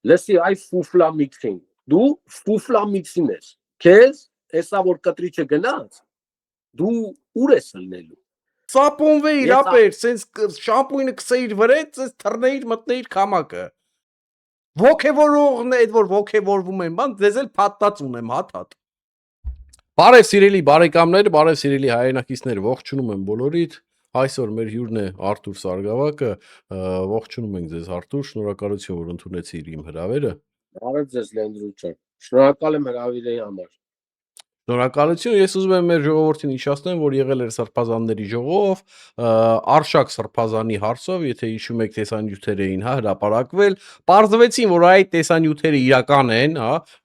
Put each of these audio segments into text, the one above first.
լսի այ ֆուֆլամիքսին, դու ֆուֆլամիքսին ես, քեզ էսա որ կտրիչը գնաց, դու ուր ես ելնելու։ Սապոնվե իրապեր, սենց շամպույնը կսեիր վրետ, սենց թռնեիր մտնեիր կամակը։ Ոգևորողն է, այդ որ ոգևորվում են, բան ձեզ էլ փաթթած ունեմ, հատ։ Բարև սիրելի բարեկամներ, բարև սիրելի հայրենակիցներ, ողջունում եմ բոլորիդ։ Այսօր մեր հյուրն է Արթուր Սարգսակը, ողջունում ենք ձեզ Արթուր, շնորհակալություն որ ընդունեցիր իմ հրավերը։ Բարև ձեզ Լենդրու ջան։ Շնորհակալ եմ հրավիրի համար։ Շնորհակալություն, ես ուզում եմ մեր ժողովրդին հիշեցնեմ, որ եղել էր սրբազանների ժողով, արշակ սրբազանի հարցով, եթե հիշում եք տեսանյութեր էին, հրապարակվել, պարզվեցին, որ այդ տեսանյութերը իրական են,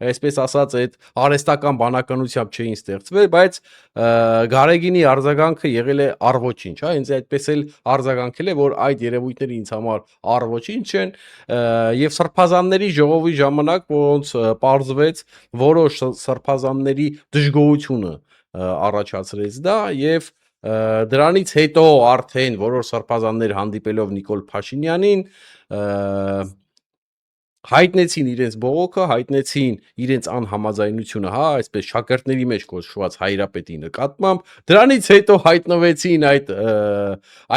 այսպես ասած, այդ արհեստական բանականությամբ չէին ստեղծվել, բայց Գարեգինի արձագանքը եղել է առ-ոչինչ, հենց այդպես էլ արձագանքել է, որ այդ երևույթները ինձ համար առ-ոչինչ են, եւ սրբազանների ժողովի ժամանակ ոնց պարզվեց որոշ սրբազանների դժգոհությունը առաջացրեց դա եւ դրանից հետո արդեն որոշ սրբազաններ հանդիպելով Նիկոլ Փաշինյանին հայտնեցին իրենց բողոքը, հայտնեցին իրենց անհամաձայնությունը, այսպես շակերտների մեջ կոչված հայրապետի նկատմամբ, դրանից հետո հայտնվեցին այդ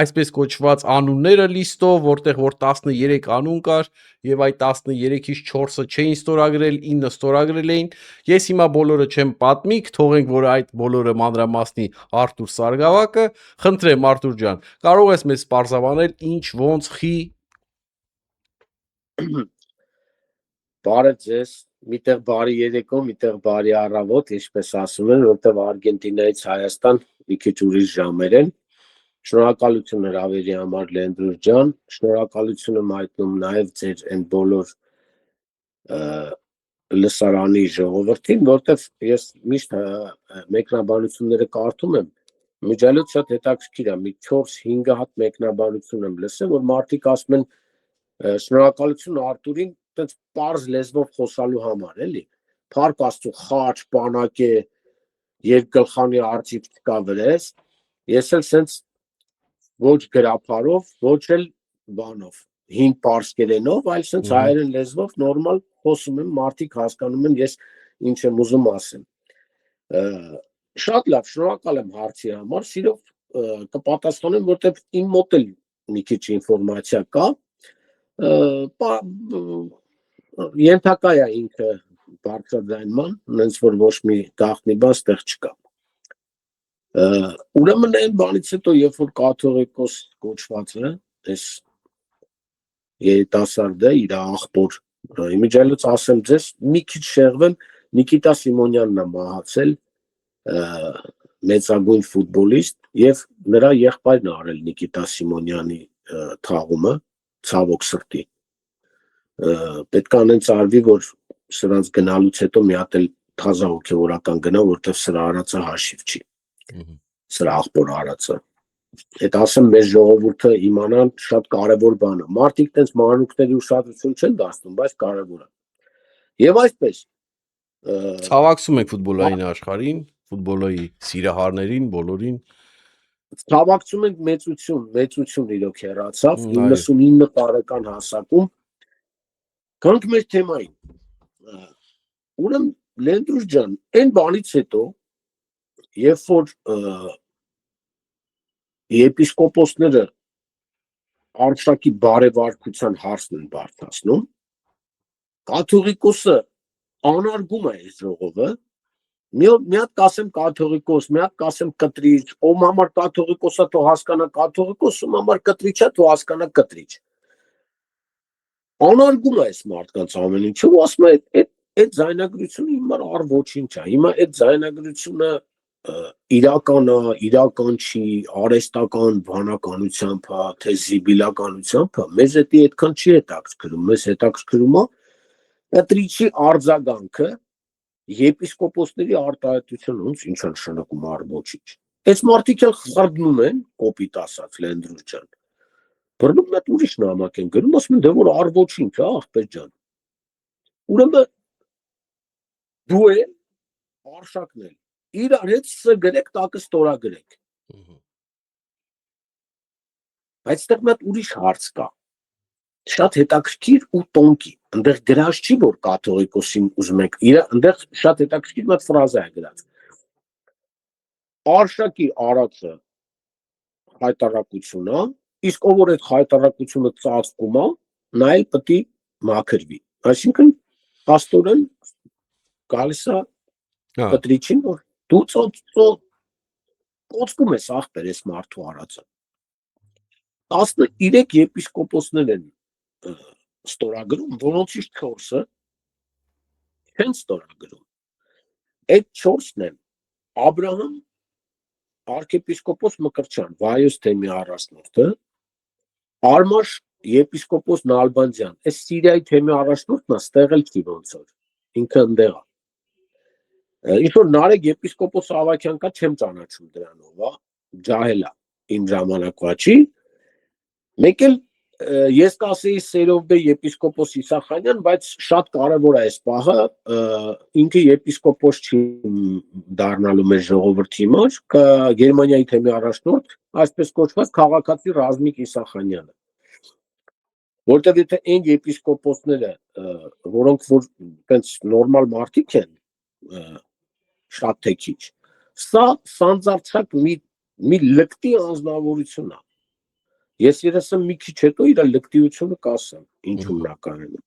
այսպես կոչված անունները լիստով, որտեղ որ 13 անուն կար եւ այդ 13-ից 4-ը չէին ստորագրել, 9 ստորագրել էին։ Ես հիմա բոլորը չեմ պատմի, թողենք որ այդ բոլորը մանրամասնի Արթուր Սարգսակը, խնդրեմ Արթուր ջան, կարող ես մեզ պարզաբանել ինչ ոնց խի Բարև ձեզ, միտեղ բարի երեկո, միտեղ բարի առավոտ, ինչպես ասում են, որտեղ Արգենտինայից Հայաստան մի քիչ ուրիշ ժամեր են։ Շնորհակալություն հրավերի համար Լենդրու ջան, շնորհակալություն եմ հայտնում նաև ձեր այն բոլոր լսարանի ժողովրդին, որտեղ ես միշտ մեկնաբանությունները կարդում եմ, միջալոց շատ հետաքրքիր է, մի 4-5 հատ մեկնաբանություն եմ լսել, որ մարդիկ ասում են շնորհակալություն Արտուրին տենց պարզ լեզվով խոսալու համար, էլի, փառք Աստծո, խաչ, բանակ է, երկգլխանի արծիվ կա վրես, ես էլ սենց ոչ գրափարով, ոչ էլ բանով, հին պարսկերենով, այլ սենց հայերեն լեզվով նորմալ խոսում եմ, մարդիկ հասկանում են, ես ինչ եմ ուզում ասեմ։ Շատ լավ, շնորհակալ եմ հարցի համար, սիրով կպատասխանեմ, որտեղ իմ մոտ էլ մի քիչ ինֆորմացիա կա, ենթակա է ինքը բարձրաձայնման, նենց որ ոչ մի գաղտնի բան ստեղ չկա։ Ուրեմն այն բանից հետո, երբ որ կաթողիկոս կոչվածը, այս երիտասարդը, իր աղբոր, իմիջիալից ասեմ ձեզ, մի քիչ շեղվեմ, Նիկիտա Սիմոնյանն է մահացել, մեծագույն ֆուտբոլիստ, եւ նրա եղբայրն է արել Նիկիտա Սիմոնյանի թաղումը, ցավոք սրտի։ Պետք է անենց արվի, որ սրանց գնալուց հետո մի հատ էլ թազա հոգևորական գնա, որտեղ սրա արածը հաշիվ չի, սրա աղբոր արածը։ Այդ ասեմ մեր ժողովուրդը իմանան շատ կարևոր բան է։ Մարդիկ տենց մանրուքների ուշադրություն չեն դարձնում, բայց կարևոր է։ Եվ այսպես ցավակցում եք ֆուտբոլային աշխարհին, ֆուտբոլի սիրահարներին, բոլորին։ Ցավակցում ենք մեծություն իրոք հեռացավ 99 տարեկան հասակում։ Գանք մեր թեմային։ Ուրեմն Լենդրուս ջան, այն բանից հետո, երբ որ եպիսկոպոսները արշակի բարեվարկության հարցն են բարձրացնում, կաթողիկոսը անարգում է այս ժողովը, մի հատ կասեմ կաթողիկոս, մի հատ կասեմ կտրիչ, ում համար կաթողիկոսը թող հասկանա կաթողիկոս, ում համար կտրիչը թող հասկանա կտրիչ։ Անարգում է այս մարդկանց ամեն ինչը, ու ասում է այդ ձայնագրությունը հիմա առ ոչինչ է, հիմա այդ ձայնագրությունը իրական չի, արհեստական բանականությամբ, թե զիբիլականությամբ, մեզ էդի այդքան չի հետաքրքրում, մեզ հետաքրքրում է կտրիչի արձագանքը, եպիսկոպոսների արտահայտությունը, ոնց ինչ է նշանակում առ ոչինչ։ Այս մարդիկ էլ խրդնում են, կոպիտ ասած Լենդրուս ջան, բռնում են ուրիշ նամակ են գրում, ասում են դե որ առ ոչինչ է, աղբեր ջան։ Ուրեմն դու էլ արշակն էլ իրար հետ գրեք, տակը ստորագրեք։ Բայց այդտեղ մի հատ ուրիշ հարց կա։ շատ հետաքրքիր ու տոնկի։ Այնտեղ գրած չի, որ կաթողիկոսին ուզում եք։ Այնտեղ շատ հետաքրքիր մի ֆրազա է գրած։ Արշակի արածը հայտարարություն է, իսկ ով որ այդ հայտարարությունը ծածկում է, նա էլ պետք է մաքրվի։ Այսինքն աստորեն գալիս է կտրիչին, որ դու կոծկում ես ախպեր այս մարդու արածը։ 13 եպիսկոպոսներ են ստորագրում, որոնցից 4-ը չեն ստորագրում։ Այդ 4-ն են Աբրահամ arczepiskopos Մկրտչյան, Վայոց թեմի առաջնորդը, Արմաշ եպիսկոպոս Նալբանդյան, այս Սիրիայի թեմի առաջնորդն է, ստեղել չի ոնց որ, ինքը ընդեղ է։ Ինչ որ Նարեկ եպիսկոպոս Ավակյան կա, չեմ ճանաչում դրանով, ջահել է իմ ժամանակվա չի։ Մեկ էլ ես կասեի Սերովբե եպիսկոպոս Իսախանյան, բայց շատ կարևոր է այս պահը, ինքը եպիսկոպոս չի դառնալու մեր ժողովրդի համար, Գերմանիայի թեմի առաջնորդ, այսպես կոչված քաղաքացի Ռազմիկ Իսախանյանը։ Որտեղ եթե այն եպիսկոպոսները, որոնք որ տենց նորմալ մարդիկ են, շատ թե քիչ, սա սանձարձակ մի լկտի անձնավորություն է։ Ես երեսեմ մի քիչ հետո իր լկտիությունը կասեմ, ինչու մնականում։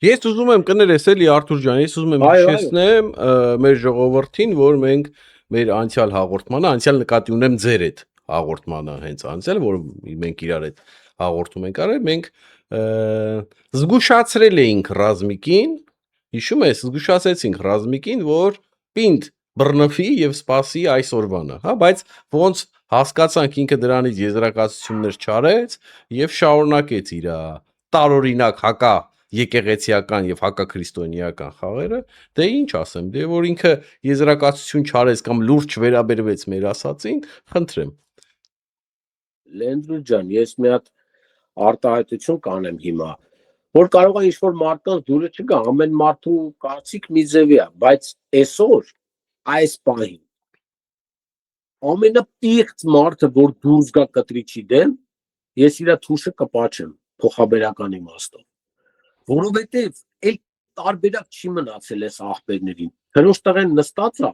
Ես ուզում եմ կներես էլի Արթուր ջան, ես ուզում եմ հիշեցնեմ մեր ժողովրդին, որ մենք մեր անցյալ հաղորդմանը, անցյալ նկատի ունեմ ձեր այդ հաղորդմանը, հենց անցյալ, որ մենք իրար այդ հաղորդում ենք արել, մենք զգուշացրել էինք Ռազմիկին, հիշում ես, զգուշացեցինք Ռազմիկին, որ պինդ բռնվի եւ սպասի այսօրվանը, հա, բայց ոնց հասկացանք ինքը դրանից եզրակացություններ չարեց եւ շարունակեց իր տարօրինակ հակա եկեղեցիական եւ հակաքրիստոնեական խաղերը, դե ինչ ասեմ, դե որ ինքը եզրակացություն չարեց կամ լուրջ վերաբերվեց մեր ասածին, խնդրեմ։ Լենդրու ջան, ես մի հատ արտահայտություն կանեմ հիմա, որ կարող է ինչ-որ մարդկանց դուրը չգա, ամեն մարդու կարծիք մի ձևի է, բայց այսօր այս պահին ամենապիղծ մարդը, որ դուրս գա կտրիչի դեմ, ես իրա թուշը կպաչեմ փոխաբերական իմաստով, որովհետև այլ տարբերակ չի մնացել այս աղբերներին, հրոշ տղեն նստած է,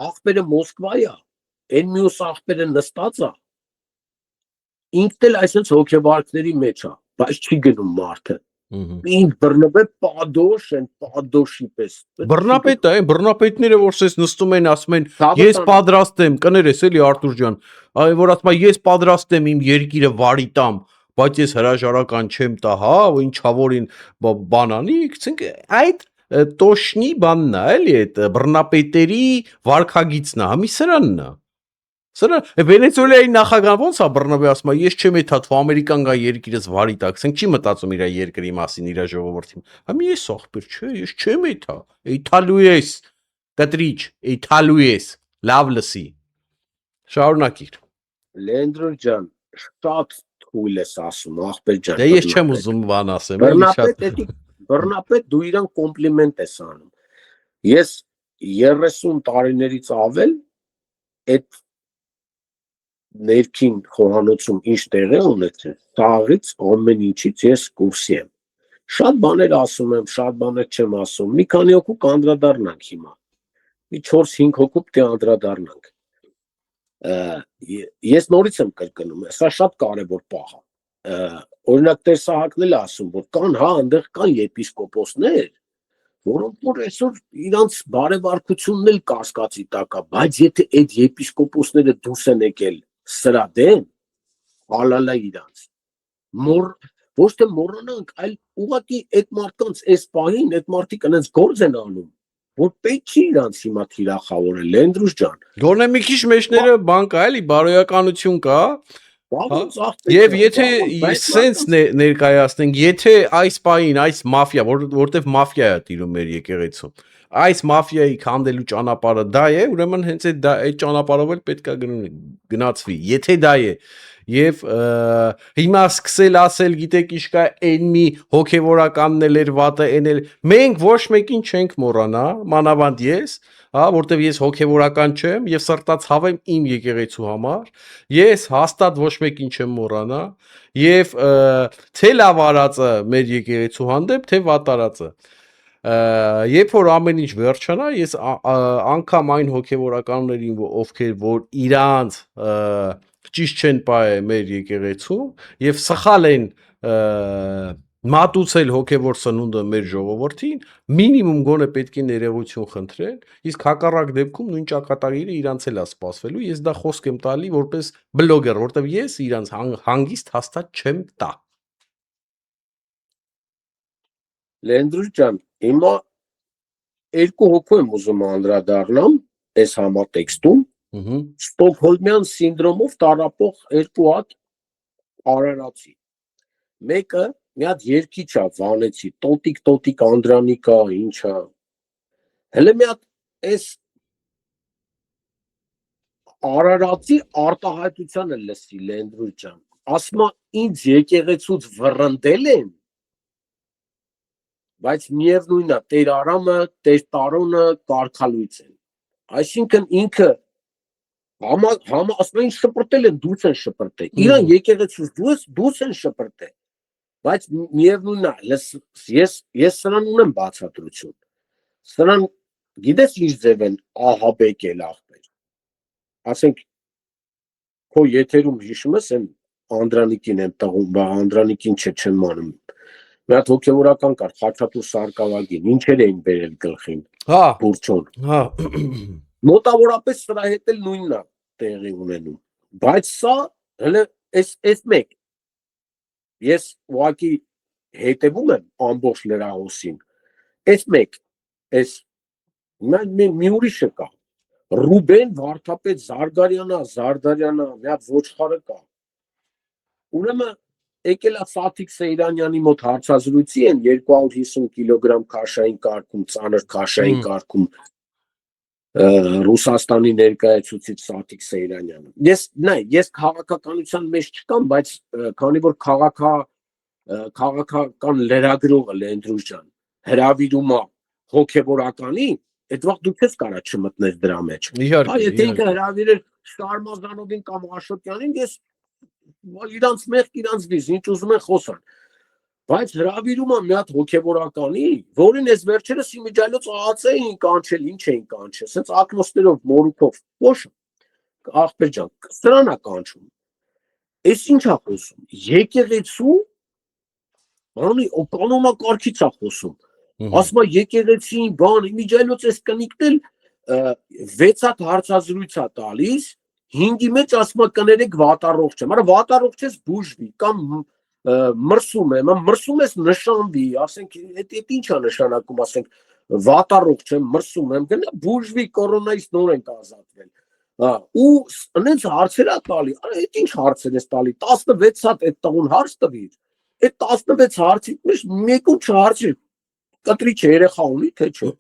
աղբերը Մոսկվա է, այն մյուս աղբերը նստած է, ինքն էլ այսպես հոգեվարքների մեջ է, բայց չի գնում մարդը, ինք բռնվե պադոշ են, պադոշի պես։ Բռնապետ է, բռնապետները որ սես նստում են, ասում են, ես պատրաստ եմ, կներես էլի Արթուր ջան, որ ասում է, ես պատրաստ եմ իմ երկիրը վարի տամ, բայց ես հրաժարական չեմ տա, հա, ինչա որին բանանի, այդ տոշնի բանն է, էլի, այդ բռնապետերի վարքագիծն է, համի սրանն է։ Սրա Վենեսուելայի նախագահը ոնց է բռնվի, ասում է, ես չեմ եթաթվում ամերիկան գա երկիրս վարի տակ, ասենք չի մտածում իր երկրի մասին, իր ժողովրդի։ Համի ես ախպեր, չէ, ես չեմ եթա։ Իթալու ես, կտրիչ, իթալու ես, լավ լսի։ Շարունակիր։ Լենդրո ջան, շատ թույլ ես ասում, ախպեր ջան։ Դե ես չեմ ուզում բան ասեմ, բռնապետ դու իրան կոմպլիմենտ ես անում։ Ես 30 տարիներից ավել այդ ներքին խոհանոցում ինչ տեղի ունեցել, տաղից ամեն ինչից ես կուրսի եմ։ Շատ բաներ ասում եմ, շատ բաներ չեմ ասում, մի քանի հոգու կանդրադառնանք հիմա, մի 4-5 հոգու պիտի անդրադառնանք։ Ես նորից եմ կրկնում, սա շատ կարևոր պահ է։ Օրինակ Տեր Սահակն էլ ասում, որ կան, հա, այնտեղ կան եպիսկոպոսներ, որոնք որ այսօր իրանց բարեվարկությունն էլ կասկածի տակ է, բայց եթե այդ եպիսկոպոսները դուրս են եկել սրա դեմ, հալալա իրանց, ոչ թե մոռանանք, այլ ուղղակի այդ մարդկանց այս պահին, այդ մարդիկ այնց գործ են անում, որ պետք չի իրանց հիմա թիրախավորել, Լենդրուս ջան։ Գոնե մի քիչ մեջները բան կա, էլի, բարոյականություն կա, եւ եթե սենց ներկայացնենք, եթե այս պահին այս մաֆիա, որտեվ մաֆիա է տիրում մեր եկեղեցում, այս մաֆիայի քանդելու ճանապարհը դա է, ուրեմն հենց այդ ճանապարհով էլ պետքա գնացվի։ Եթե դա է եւ հիմա սկսել ասել, գիտեք ինչ կա, այն մի հոգեվորականն էլ վատը, այն էլ մենք ոչ մեկին չենք մոռանա, մանավանդ ես, հա, որտեվ ես հոգեվորական չեմ եւ սրտացավ եմ իմ եկեղեցու համար, ես հաստատ ոչ մեկին չեմ մոռանա եւ թե լավ արածը մեր եկեղեցու հանդեպ, թե վատ արածը երբ որ ամեն ինչ վերջանա, ես անգամ այն հոգևորականներին, ովքեր որ իրանց ճիշտ չեն պահել մեր եկեղեցու եւ սխալ են մատուցել հոգևոր սնունդը մեր ժողովրդին, մինիմում գոնե պետք է ներողություն խնդրել, իսկ հակառակ դեպքում նույն ճակատագիրը իրանց էլ է սպասվելու, ես դա խոսք եմ տալի որպես բլոգեր, որտեվ ես իրանց հանգիստ հաստատ չեմ տա։ Լենդրուս ջան, հիմա երկու հոգու եմ ուզում անդրադառնամ այս համատեքստում, Ստոկհոլմյան սինդրոմով տառապող երկու հատ արարածի։ Մեկը մի հատ երգիչ է, վանեցի, տոտիկ Անդրանիկա, ինչա։ Հələ մի հատ այս արարածի արտահայտությանը լսի Լենդրուս ջան, ասում է ինձ եկեղեցուց վռնդել են, բայց միևնույնն է, Տեր Արամը, Տեր Տարոնը կարգալույծ են։ Այսինքն ինքը ասում են շպրտել են, դուրս են շպրտել։ Իրան եկեղեցուց դուրս են շպրտել։ Բայց միևնույնն է, ես սրան ունեմ բացատրություն։ Սրան գիտես ինչ ձև են ահաբեկել ախպեր։ Ասենք քո եթերում հիշում ես այն Անդրանիկին եմ տղում, բա Անդրանիկին չեմ մանում։ Մի հատ հոգևորական կար, Խաչատուր Սարգսակին, ինչեր էին բերել գլխին։ Հա, բուրչոն։ հա։ Մոտավորապես սրա հետ էլ նույնն է տեղի ունենում։ Բայց սա հələ այս մեկ ես ուղղակի հետևում եմ ամբողջ լրահոսին։ Այս մեկ, այս մի ուրիշը կա։ Ռուբեն Վարդապետ Զարդարյանը, մի հատ ոչխարը կա։ Ուրեմն եկել է Սաթիկ Սեյրանյանի մոտ հարցազրույցի են 250 կիլոգրամ քաշային կարգում, ծանր քաշային կարգում Ռուսաստանի ներկայացուցիչ Սաթիկ Սեյրանյանը։ Ես քաղաքականության մեջ չկամ, բայց քանի որ քաղաքական լրագրողը Լենդրուս ջան հրավիրում է հոգևորականի, այդ վաղ դու քեզ կարա չմտնես դրա մեջ։ Իհարկե, եթե ինքը հրավիրել Շարմազանովին կամ Աշոտյանին, ես իրանց մեղք իրանց դիզ, ինչ ուզում են խոսան։ Բայց հրավիրում է մի հատ հոգևորականի, որին ես վերջերս իմիջիայլոց ԱԱՑ էին կանչել, ինչ էին կանչել, սենց ակնոստերով, մորուքով, ոչ ախպեր ջան, սրան է կանչում։ Էս ինչ է խոսում։ Եկեղեցու կանոնակարգից է խոսում։ Ասում է եկեղեցին, բան, իմիջիայլոց էս կնիկն էլ 6 հատ հարցազրույց է տալիս, 5-ի մեջ ասում է կներեք վատառողջ եմ, արա վատառողջ ես բուժվի, կամ մրսում եմ, մրսում ես նշանվի, ասենք, այդ ինչ է նշանակում, ասենք, վատառողջ եմ, մրսում եմ, գնա բուժվի, կորոնայից նոր ենք ազատվել։ Ու նենց հարցեր է տալի, այդ ինչ հարցեր ես տալի, 16 հատ այդ տղուն հարց տվիր, այդ 16 հարցից մեջ մեկում չհարցիր, կտրիչ երեխա ունի, թե չէ։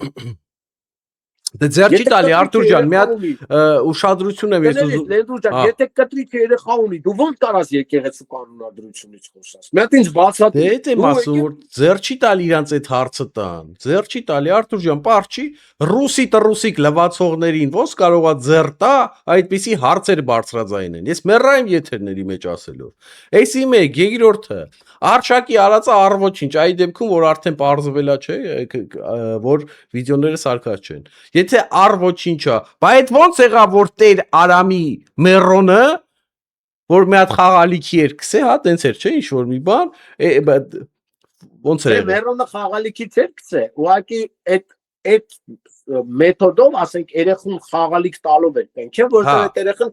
Դե ձեր չի տալի Արտուր ջան, մի հատ ուշադրություն եմ ես ուզում։ Լենդրուս ջան, եթե կտրիչ երեխա ունի, դու ո՞նց կարաս եկեղեցու կանոնադրությունից խոսաս։ Մի հատ ինձ բացատրի։ Դե այդ եմ ասում, որ ձեր չի տալի իրանց այդ հարցը տան։ Ձեր չի տալի Արտուր ջան, պարչի ռուսի տռուսիկ լվացողներին ո՞նց կարողա ձեր տա այդպիսի հարցեր բարձրաձայնեն։ Ես մեռայեմ եթերների մեջ ասելով։ Էսի մեկ, երկրորդը Արշակի արածը առոչինչ, այ դեպքում որ արդեն պարզվելա չէ, որ վիդեոները սարքած չեն։ Եթե առոչինչա, բա այդ ո՞նց եղավ որ Տեր Արամի Մերոնը, որ մի հատ խաղալիքի էր քսե, հա, տենց էր, չէ, ինչ որ մի բան, ո՞նց էր եղել։ Մերոնը խաղալիքից էր քսե, ուղղակի այդ մեթոդով, ասենք, երեխուն խաղալիք տալով էր տենք, չէ, որտեղ այդ երեխան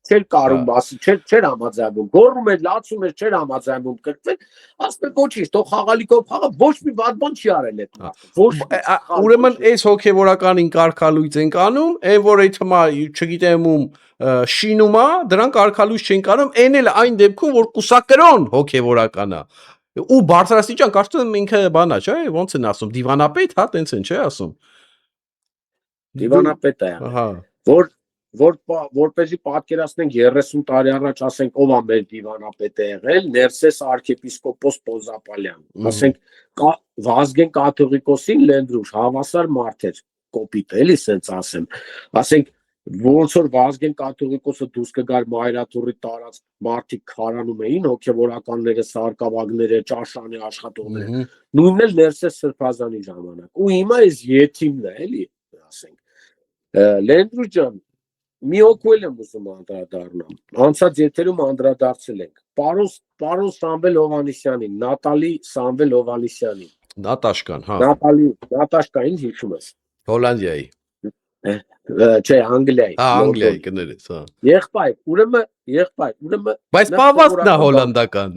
չէր կարում ասի, չէր համաձայնվում, գոռում էր, լացում էր, չէր համաձայնվում կրկնել, ասում է ոչինչ, թող խաղալիքով խաղա, ոչ մի վատ բան չի արել այդ մարդը։ Ուրեմն այս հոգևորականին կարգալույց են անում, այն որ այդ հիմա, չգիտեմ ում շինում է, դրան կարգալույց չեն անում, այն էլ այն դեպքում, որ կուսակրոն հոգևորական է։ Ու բարձրաստիճան կարծում եմ ինքը բանա, չէ, ոնց են ասում, դիվանապետ, հա, տենց են, չէ, ասում։ Դիվանապետ է եղել, Ահա, որպեսզի պատկերացնենք 30 տարի առաջ, ասենք, ով է մեր դիվանապետը եղել, Ներսես arczepiskopos Պոզապալյան, ասենք Վազգեն կաթողիկոսին Լենդրուշ, հավասար մարդ էր, կոպիտ էլի սենց ասեմ, ասենք ոնց որ Վազգեն կաթողիկոսը դուրս կգար Մայրաթուռի տարած մարդիկ քարանում էին, հոգևորականները, սարկավագները, ճաշանի աշխատողները, նույնն էլ Ներսես Սրբազանի ժամանակ, ու հիմա այս եթիմն է, էլի, ասենք, Լենդրուշ ջան, մի օգուել եմ ուզում անդրադառնամ, անցած եթերում անդրադարձել ենք, պարոն Սամվել Հովհաննիսյանին, Նատալի Սամվել Հովհաննիսյանին, Նատաշկան, հա, Նատաշկային հիշում ես, Հոլանդիայի, չէ, Անգլիայի, Անգլիայի կներես, հա, եղբայր, ուրեմն, բայց պահվածքն է հոլանդական,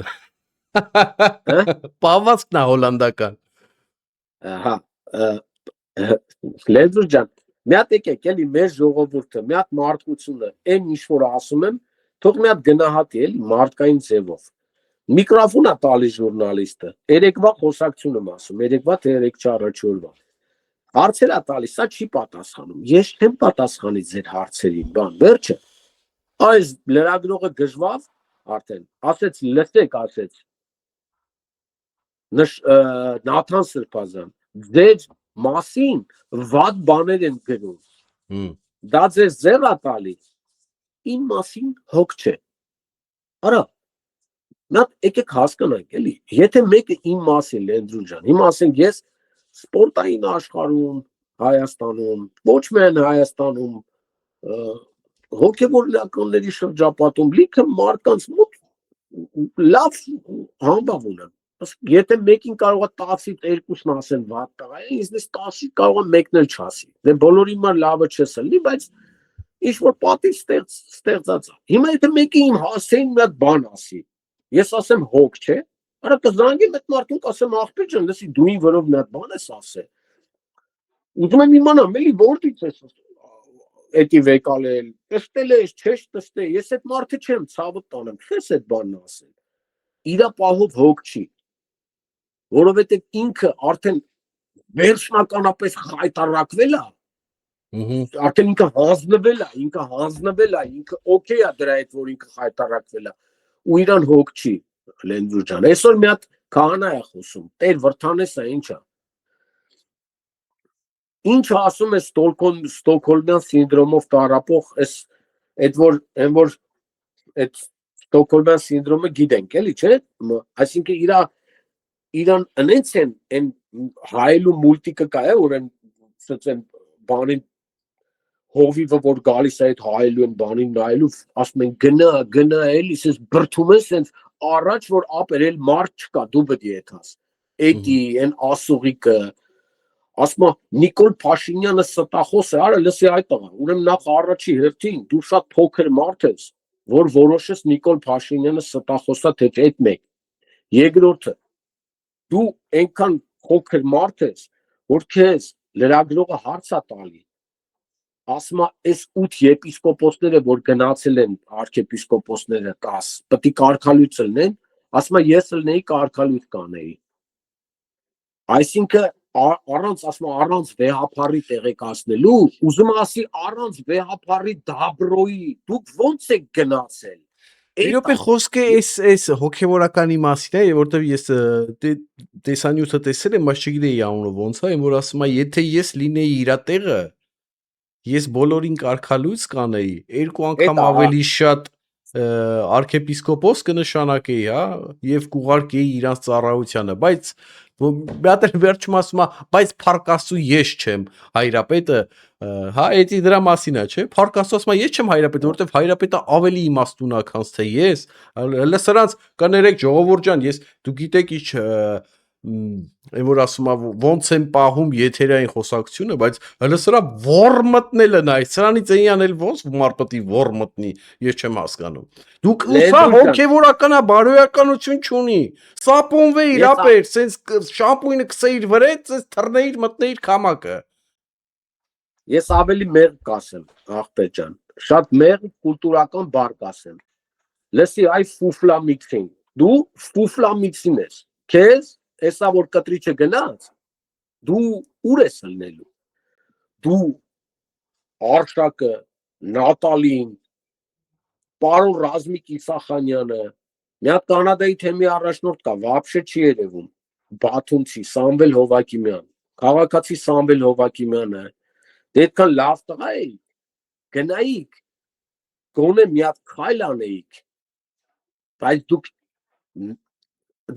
պահվածքն է հոլանդական, հա, Լենդրուշ ջան, մի հատ եկեք էլի մեր ժողովուրդը, մի հատ մարդկությունը, այն ինչ որ ասում եմ, թող մի հատ գնահատի էլի մարդկային ձևով։ Միկրոֆոն է տալիս ժուրնալիստը, երեկվա խոսակցություն եմ ասում, երեկվա թե երեքչա առաջորդվա։ Հարցեր է տալիս, սա չի պատասխանում։ Ես չեմ պատասխանի ձեր հարցերին, բան, վերջը։ Այս լրագրողը գժվավ արդեն, ասեց, լսեք, ասեց։ Նաթան Սրբազան, ձեր մասին վատ բաներ են գրում, դա ձեզ ձեռ է տալիս, իմ մասին հոգ չէ, արա, նա եկեք հասկանանք էլի, եթե մեկը իմ մասին Լենդրուշ ջան, հիմա ասենք ես սպորտային աշխարհում, Հայաստանում, ոչ միայն Հայաստանում, հոգևորականների շրջապատում լիքը մարդկանց մոտ լավ համբավ ունեմ, եթե մեկին կարող է 10-ից 2-ն ասեն վատ տղա է, ինձնից 10-ից կարող է մեկն էլ չասի, դե բոլորի մար լավը չես ըլի, բայց ինչ որ պատիվ ստեղծած է, հիմա եթե մեկը իմ հասցեին մի հատ բան ասի, ես ասեմ հոգ չէ, արա կզանգեմ այդ մարդուն կասեմ աղբեր ջան, լսի դու ին վրով մի հատ բան ես ասել, ուզում եմ իմանամ էլի որտից ես էտի վեկալել, տստել ես, չես տստել, ես այդ մարդը չեմ, ցավը տանեմ, քեզ այդ բանն ասել, իրա պահով հոգ չի, որովհետև ինքը արդեն վերջնականապես խայտարակվել է, արդեն ինքը հանձնվել է, ինքը օքեյ է դրա հետ, որ ինքը խայտարակվել է, ու իրան հոգ չի, Լենդրուշ ջան, այսօր մի հատ քահանա է խոսում, Տեր Վրթանեսը ինչա, ինչը ասում է Ստոկհոլմյան սինդրոմով տառապող, այդ որ այդ Ստոկհոլմյան սինդրոմը գիտենք, էլի, չէ, այսինքն իրան ընենց են հայելու մուլտիկը կա է, որ են բանին հովիվը, որ գալիս է այդ հայելու են բանին նայելու, ասում են գնա էլի, սենց բրթում են սենց առաջ, որ ապերել մարդ չկա, դու պետք է եթաս, էտի, են ասուղիկը, ասում է Նիկոլ Փաշինյանը ստախոս է, արա լսի այդ տղա, ուրեմն նախ առաջի հերթին, դու շատ փոքր մարդ ես, որ որոշես Նիկոլ Փաշինյանը ստախոս է, թե չէ այդ մեկ, երկրորդը, դու այնքան փոքր մարդ ես, որ քեզ լրագրողը հարց է տալի, ասում է, այս 8 եպիսկոպոսները, որ գնացել են arczepiskoposները 10, պետք է կարգալույց լնեն, ասում է, ես լնեի կարգալույց կանեի, այսինքն առանց վեհապարի տեղեկացնելու, ուզում ասի առանց վեհապարի դաբրոյի, դուք ոնց եք գնացել, Իրոպե խոսքը այս հոգևորականի մասին է, որտեղ ես տեսանյութը տեսել եմ, բայց չգիտեի անունը ոնց է, որ ասում է, եթե ես լինեի իր տեղը, ես բոլորին կարգալույց կանեի, 2 անգամ ավելի շատ arczepiskopos կնշանակեի, հա, եւ կուղարկեի իրանց ծառայությանը, բայց մի հատ էլ վերջում ասում է, բայց Փարքաստու ես չեմ հայրապետը, հա, էդի դրա մասին է, չէ՞, Փարքաստու ասում է, ես չեմ հայրապետը, որովհետեւ հայրապետը ավելի իմաստուն է, քան թե ես, հələ սրանց կներեք ժողովուրդ ջան, դու գիտեք ինչ այն որ ասում է ոնց են պահում եթերային խոսակցությունը, բայց հələ սրա ոռ մտնելը նայ, սրանից էնյան էլ ոնց մար պետք է ոռ մտնի, ես չեմ հասկանում։ Դուք սա հոգևորական է, բարոյականություն չունի։ Սապոնվե իրապեր, սենց շամպույնը քսեիր վրա, սենց թռնեիր, մտնեիր քամակը։ Ես ավելի մեղ կասեմ, աղբեր ջան, շատ մեղ կուլտուրական բառ կասեմ։ Լսի, այ ֆուֆլամիքսին, դու ֆուֆլամիքսին ես, քեզ Էսա որ կտրիչը գնաց, դու ուր ես լնելու, դու Արշակը, Նատալին, պարոն Ռազմիկ Իսախանյանը, մի հատ Կանադայի թեմի առաջնորդ կա, вообще չի երևում, Բաթումցի Սամվել Հովակիմյան, քաղաքացի Սամվել Հովակիմյանը, դե այդքան լավ տղա էիք, գնայիք, գոնե մի հատ քայլ անեիք, բայց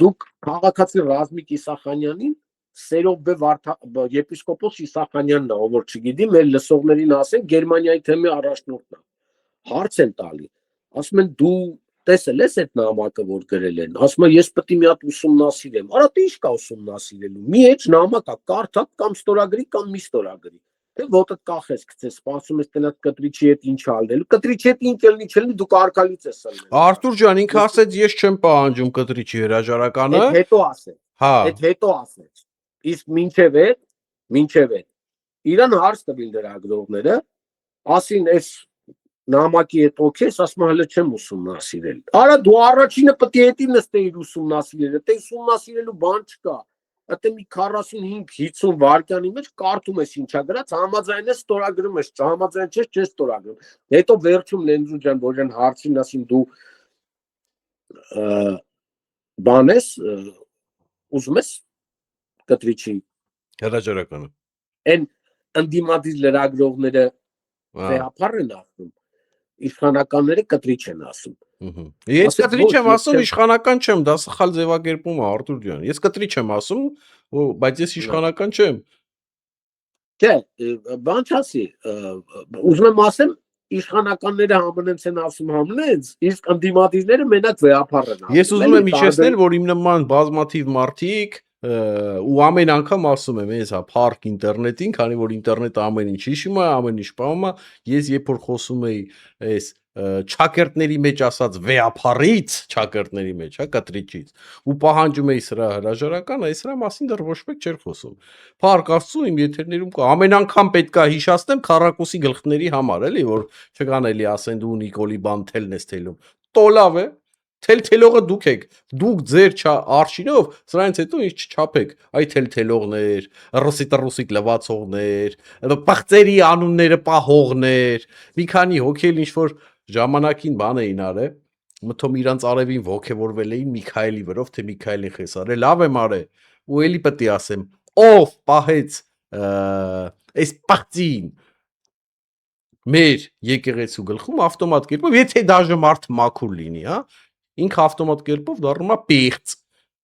դուք քաղաքացի Ռազմիկ Իսախանյանին Սերոբե եպիսկոպոս Իսախանյանն է, ով որ չգիտի, մեր լսողներին ասեն, Գերմանիայի թեմի առաջնորդն է, հարց են տալի, ասում են դու տեսել ես այդ նամակը, որ գրել են, ասում են ես պետք է մի հատ ուսումնասիրեմ, արա դե ինչ կա ուսումնասիրելու, մի էջ նամակ է, կարդա կամ ստորագրի կամ մի ստորագրի, թե ոտդ կախես գցես, սպասում ես տնդ կտրիչի հետ ինչ ալնելու, կտրիչի հետ ինչ ելնի չելնի, դու կարկալից ես ալնելու։ Արթուր ջան, ինքը ասեց ես չեմ պահանջում կտրիչի հրաժարականը։ Այդ հետո ասեց։ Հա։ Այդ հետո ասեց։ Իսկ մինչև այդ իրան հարց տվել լրագրողները, ասին այս նամակի հետ օքեյ, ասում հələ չեմ ուսումնասիրել։ Արա դու առաջինը պետք է հետի նստեիր ուսումնասիրել, դե ուսումնասիրելու բան չկա։ Ատե մի 45-50 վայրկյանի մեջ կարդում ես ինչա գրած, համաձայն ես ստորագրում ես, համաձայն չես չես ստորագրում։ Հետո վերջում Լենզու ջան, որ են հարցին ասին դու բան ես, ուզում ես կտրիչի Հրաժարականը։ Այն ընդդիմադիր լրագրողները վեհապար են ասում, իշխանականները կտրիչ են ասում։ Ես կտրիչ եմ ասում, իշխանական չեմ, դա սխալ ձևակերպում է Արթուր ջան։ Ես կտրիչ եմ ասում, բայց ես իշխանական չեմ։ Չէ, բան չասի, ուզում եմ ասեմ, իշխանականները համենենց են ասում համենենց, իսկ ընդդիմադիրները մենակ վեհապար են ասում։ Ես ուզում եմ իջեցնել, որ իմ նման բազմաթիվ մարդիկ ու ամեն անգամ ասում եմ, ես հա փառք ինտերնետին, քանի որ ինտերնետը ամեն ինչ հիշում է, ամեն ինչ պահում է, ես երբ որ խոսում էի այս չակերտների մեջ ասած վեհապարից, չակերտների մեջ, հա, կտրիչից, ու պահանջում էի սրա հրաժարական, այս սրա մասին դեռ ոչ մեկ չէր խոսում։ Փառք Աստծո, իմ եթերներում կա, ամեն անգամ պետքա հիշացնեմ քառակուսի գլխների համար, էլի, որ չկան էլի ասեն դու Նիկոլի բան թելն ես թելում։ Տոլավ է։ Թելթելողը դուք եք, դուք ձեր արշինով սրանից հետո ինչ չչափեք, այ թելթելողներ, ռուսիկ լվացողներ, պղծերի անունները պահողներ, մի քանի հոգել ինչ որ ժամանակին բան էին արել, մթոմ իրանց արևին ոգևորվել էին Միքայելի վրով, թե Միքայելին խեսարել, լավ եմ արել, ու էլի պետք է ասեմ, ով պահեց այս պղծին մեր եկեղեցու գլխում ավտոմատ կերպով, եթե դաժե մարդ մաքուր լինի, հա, ինքը ավտոմատ կերպով դառնում է պիղծ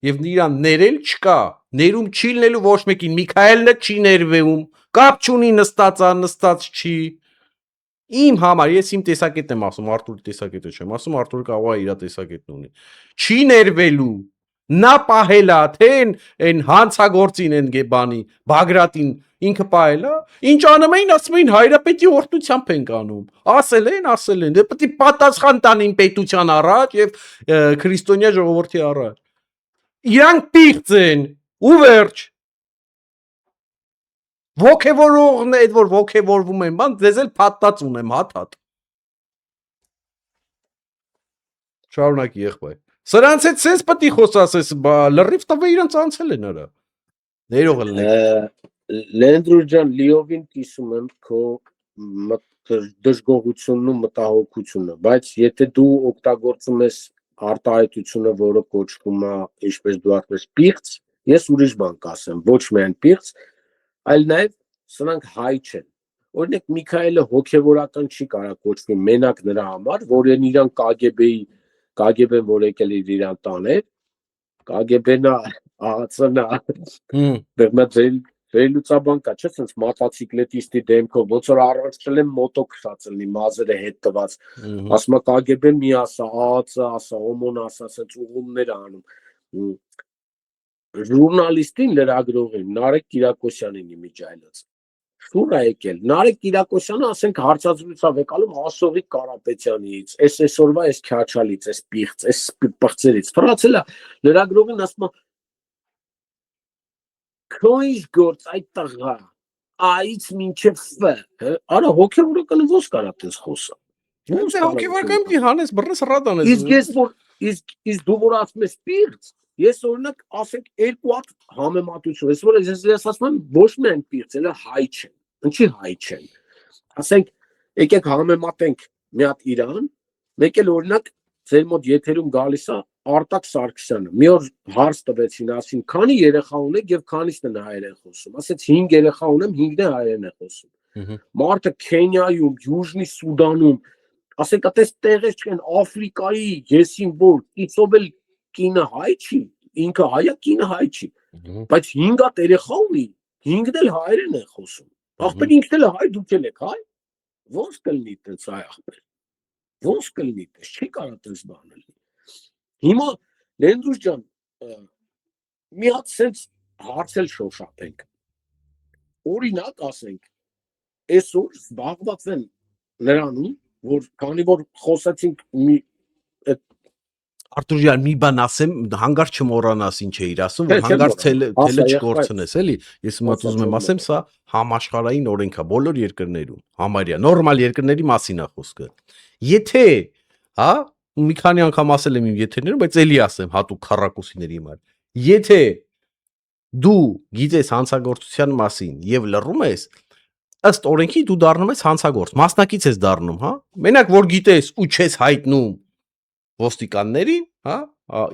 եւ իրան ներել չկա, ներում չի լինելու ոչ մեկին, Միքայելը չի ներվեում, կապ չունի նստած չի։ Իմ համար, ես իմ տեսակետն եմ ասում, Արթուրի տեսակետը չեմ ասում, Արթուրը կարող է իր տեսակետն ունի։ Չի ներվելու, նա պահելա, թե այն հանցագործին են գեբանի, Բագրատին ինքը պահելա, ինչ անում էին, ասում էին հայրապետի օրհնությամբ ենք անում, ասել են, դե պետք է պատասխան տանին պետության առաջ եւ քրիստոնյա ժողովրդի առաջ։ Իրանք պիղծ են, ու վերջ։ Ոգևորողն է, որ ոգևորվում են, բան դեզ էլ փաթաթ ունեմ, հաթաթ։ Շարունակի եղբայր։ Սրանց հետ sense պետք է խոսասես, լրիվ տվե իրանց անցել են արա։ Ներողը լինեք։ Լենդրու ջան, լիովին կիսում եմ քո դժգոհությունն ու մտահոգությունը, բայց եթե դու օգտագործում ես արտահայտությունը, որը կոչվում է, ինչպես դու ասես, պիղծ, ես ուրիշ բան կասեմ, ոչ միայն պիղծ, այլ նաև սրանք հայ չեն։ Օրինակ Միքայելը հոգևորական չի կարող կոչվի մենակ նրա համար, որ իրան KGB-ն որ եկել իր իրան տաներ, KGB-ն ԱԱՑ-ն վերլուծաբան կա, չէ՞, sense մոտոցիկլետիստի դեմքով, ոնց որ առանցել են մոտո քշած լինի, մազերը հետ տված, ասում է KGB-ն մի ասա, ԱԱՑ ասա, ՕՄՕՆ ասա, sense ուղումներ անում։ Ժուրնալիստին լրագրողին Նարեկ Կիրակոսյանին իմիջայլած։ Շուր է եկել։ Նարեկ Կիրակոսյանը, ասենք, հարցազրույցով եկալում Ասովիկ Կարապետյանից, այսօրվա այս քյաչալից, այս պիղծ, այս պղծերից։ Ֆրանսիա լրագրողին ասում է քոյս գործ այդ տղա, այց մինչև ֆ, արա հոգևորականը ո՞ս կարա տես խոսա։ Ոնց է հոգևորական մի հանես բռնես ռադանես։ Իսկ դու որ ասում ես պիղծ, ես օրինակ ասենք երկու հատ համեմատություն, ես որ ես ասում եմ ոչ միայն պիղծ, այլ հայ չեն։ Ինչի հայ չեն։ ասենք եկեք համեմատենք մի հատ Իրան, մեկ էլ օրինակ ձեր մոտ եթերում գալիս է Արտակ Սարգսյանը։ Մի օր հարց տվեցին, ասին, քանի երեխա ունեք եւ քանիսն են հայերեն խոսում։ Ասեց 5 երեխա ունեմ, 5-ն է հայերեն է խոսում։ Մարդը Քենիայում, Յուժնի Սուդանում, ասենք այդպես տեղեր չկան, Աֆրիկայի, եսին որ իցով էլ կինը հայ չի, ինքը հայ է, կինը հայ չի, բայց 5 հատ երեխա ունի, 5-ն էլ հայերեն է խոսում։ Ախպեր ինքն էլ հայ, դուք էլ եք հայ։ Ոնց կլինի այդպես այ ախպեր։ Ոնց կլինի այդպես, չի կարող այդպես բան լինի։ Հիմա Լենդրուս ջան, մի հատ sense հարցել շոշափենք։ Օրինակ ասենք, այսօր զբաղված են նրանում, որ քանի որ խոսացինք մի Արտուր ջան, մի բան ասեմ, հանգարց չմոռանաս ինչ էիր ասում, որ հանգարց թելը չկորցնես, էլի։ Ես մոտ ուզում եմ ասեմ, սա համաշխարհային օրենք է բոլոր երկրներում, համարյա նորմալ երկրների մասին է խոսքը։ Եթե, հա, մի քանի անգամ ասել եմ իմ եթերներում, բայց էլի ասեմ հատուկ քառակուսիների համար։ Եթե դու գիտես հանցագործության մասին եւ լռում ես, ըստ օրենքի դու դառնում ես հանցագործ, մասնակից ես դառնում, հա։ Մենակ որ գիտես ու չես հայտնում ոստիկաններին, հա,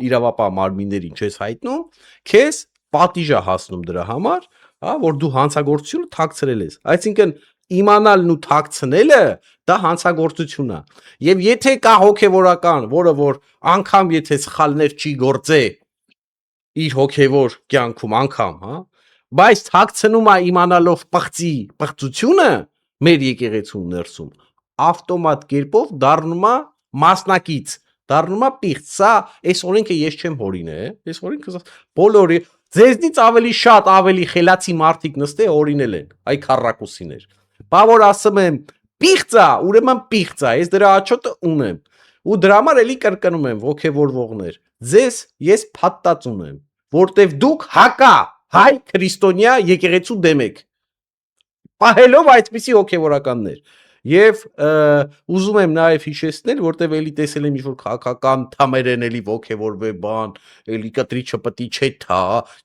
իրավապահ մարմիններին չես հայտնում, քեզ պատիժ է հասնում դրա համար, հա, որ դու հանցագործությունը թաքցրել ես։ Այսինքն իմանալն ու թաքցնելը դա հանցագործություն է։ Եվ եթե կա հոգևորական, որը որ անգամ եթե սխալներ չի գործե իր հոգևոր կյանքում անգամ, հա, բայց թաքցնում է իմանալով պղծությունը մեր եկեղեցու ներսում, ավտոմատ կերպով դառնում է մասնակից, դառնում է պիղծ։ Սա այս օրենքը ես չեմ հորինել, այս օրենքը բոլորի ձեզնից ավելի շատ ավելի խելացի մարդիկ նստե հորինել են, այ քառակուսիներ։ Բա որ ասում եմ պիղծ է, ուրեմն պիղծ է, ես դրա աչոտը ունեմ։ Ու դրա համար էլի կրկնում եմ ոգևորվողներ, ձեզ ես փաթթած ունեմ, որտեվ դուք հակա հայ քրիստոնյա եկեղեցու դեմ եք։ Պահելով այդպիսի հոգևորականներ։ Եվ ուզում եմ նաև հիշեցնել, որտեվ էլի տեսել եմ ինչ-որ քաղաքական թամերեն էլի ոգևորվե բան, էլի կտրի չպտի չէ թա,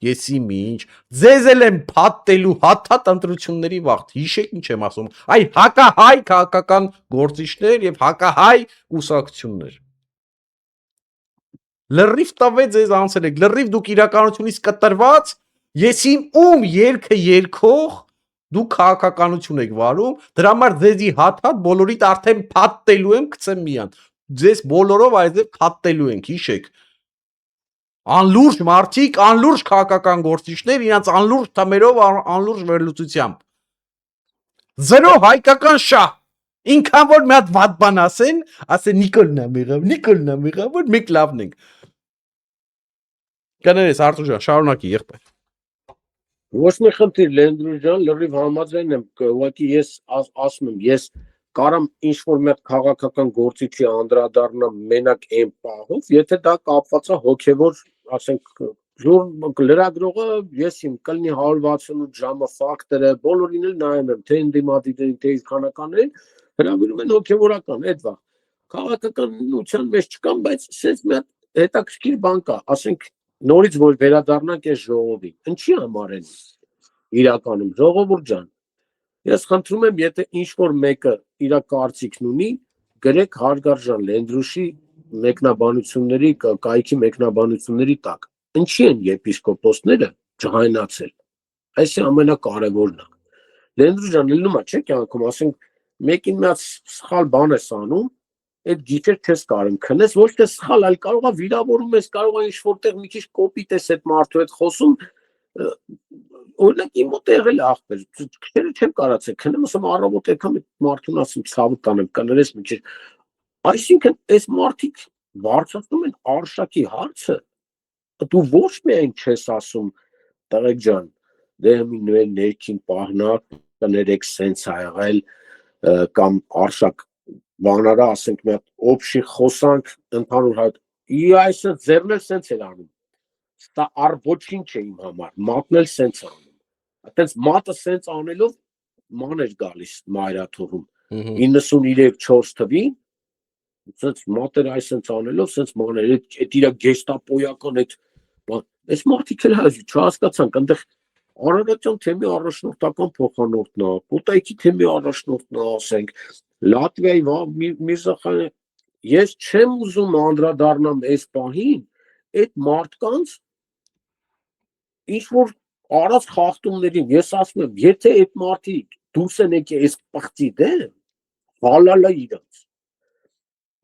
եսի ինչ, ձեզ էլ եմ փաթթելու հաթաթ ընտրությունների վաղտ, հիշեք ինչ եմ ասում, այ հակահայ քաղաքական գործիչներ եւ հակահայ կուսակցություններ։ Լրիվ տվե ձեզ անցել եք, լրիվ դուք իրականությունից կտրված, եսին ում երգը երգող դու քաղաքականություն եք վարում, դրա համար ձեզի հատ-հատ բոլորիդ արդեն փաթթելու եմ, գցեմ միան։ Ձեզ բոլորով այդպես փաթթելու ենք, հիշեք։ Անլուրջ մարդիկ, անլուրջ քաղաքական գործիչներ, իրանց անլուրջ թմերով, անլուրջ վերլուծությամբ։ Զրո հայկական շահ։ Ինքան որ մի հատ վատ բան ասեն Նիկոլն է եղավ, որ մենք լավն ենք։ Կներես Արտուր ջան, շարունակի եղբայր։ Ոչ մի խնդիր Լենդրուս ջան, լրիվ համաձայն եմ, ուղղակի ես ասում եմ, ես կարամ ինչ-որ մի հատ քաղաքական գործիչի անդրադառնամ մենակ այն պահով, եթե դա կապված է հոգևոր, ասենք, լրագրողը, ես իմ կլինի 168 ժամը ֆակտորը, բոլորին էլ նայում եմ, թե ընդդիմադիրներին, թե իշխանականներին, հրավիրում են հոգևորական, այդ վաղ։ Քաղաքականության մեջ չկան, բայց ասես մի հատ հետաքրքիր բան կա, ասենք նորից որ վերադառնանք այս ժողովին, ինչի համար են իրականում ժողովուրդ ջան, ես խնդրում եմ, եթե ինչ-որ մեկը իր կարծիքն ունի, գրեք Հարգարժան Լենդրուշի մեկնաբանությունների, կայքի մեկնաբանությունների տակ, ինչի են եպիսկոպոսները ջհայնացել, այս է ամենակարևորն է, Լենդրուշ ջան, լինում է, չէ՞ կյանքում, ասենք, մեկին մի հատ սխալ բան ես անում, այդ գիճեր չես կարող քնես, ոչ թե սխալ, այլ կարող է վիրավորում ես, կարող է ինչ-որտեղ մի քիչ կոպիտ ես այդ մարդու հետ խոսում, օրինակ իմ մոտ եղել է ախպեր, քչերը չեմ կարացել, քնեմ ասում առավոտ եկամ այդ մարդուն ասում ցավը տանեմ, կներես մի քիչ, այսինքն այս մարդիկ բարձրացնում են արշակի հարցը, դու ոչ միայն չես ասում տղեկ ջան, դե մի նույն ներքին պահնակ, կներեք սենց ա եղել կամ արշակ բանարա ասենք մի հատ օբշի խոսանք ընդհանուր հայտ այսը ձեռնել սենց էր անում դա առ ոչինչ է իմ համար մատն էլ սենց անում այդպես մատը սենց անելով ման էր գալիս մայրաթողում 93-4 թվին սենց մատեր այսենց անելով սենց ման էր այդ իր գեստապոյական այդ այս մարդիկ էլ չհասկացանք այնտեղ Արարատյան թեմի առաջնորդական փոխանորդն է, Կուտայքի թեմի առաջնորդն է, ասենք, Լատվիայի Միրզախանը, ես չեմ ուզում անդրադառնամ այս պահին, այդ մարդկանց ինչ որ արած խախտումներին, ես ասում եմ, եթե այդ մարդիկ դուրս են եկել այս պղծի դեմ, հալալա իրանց։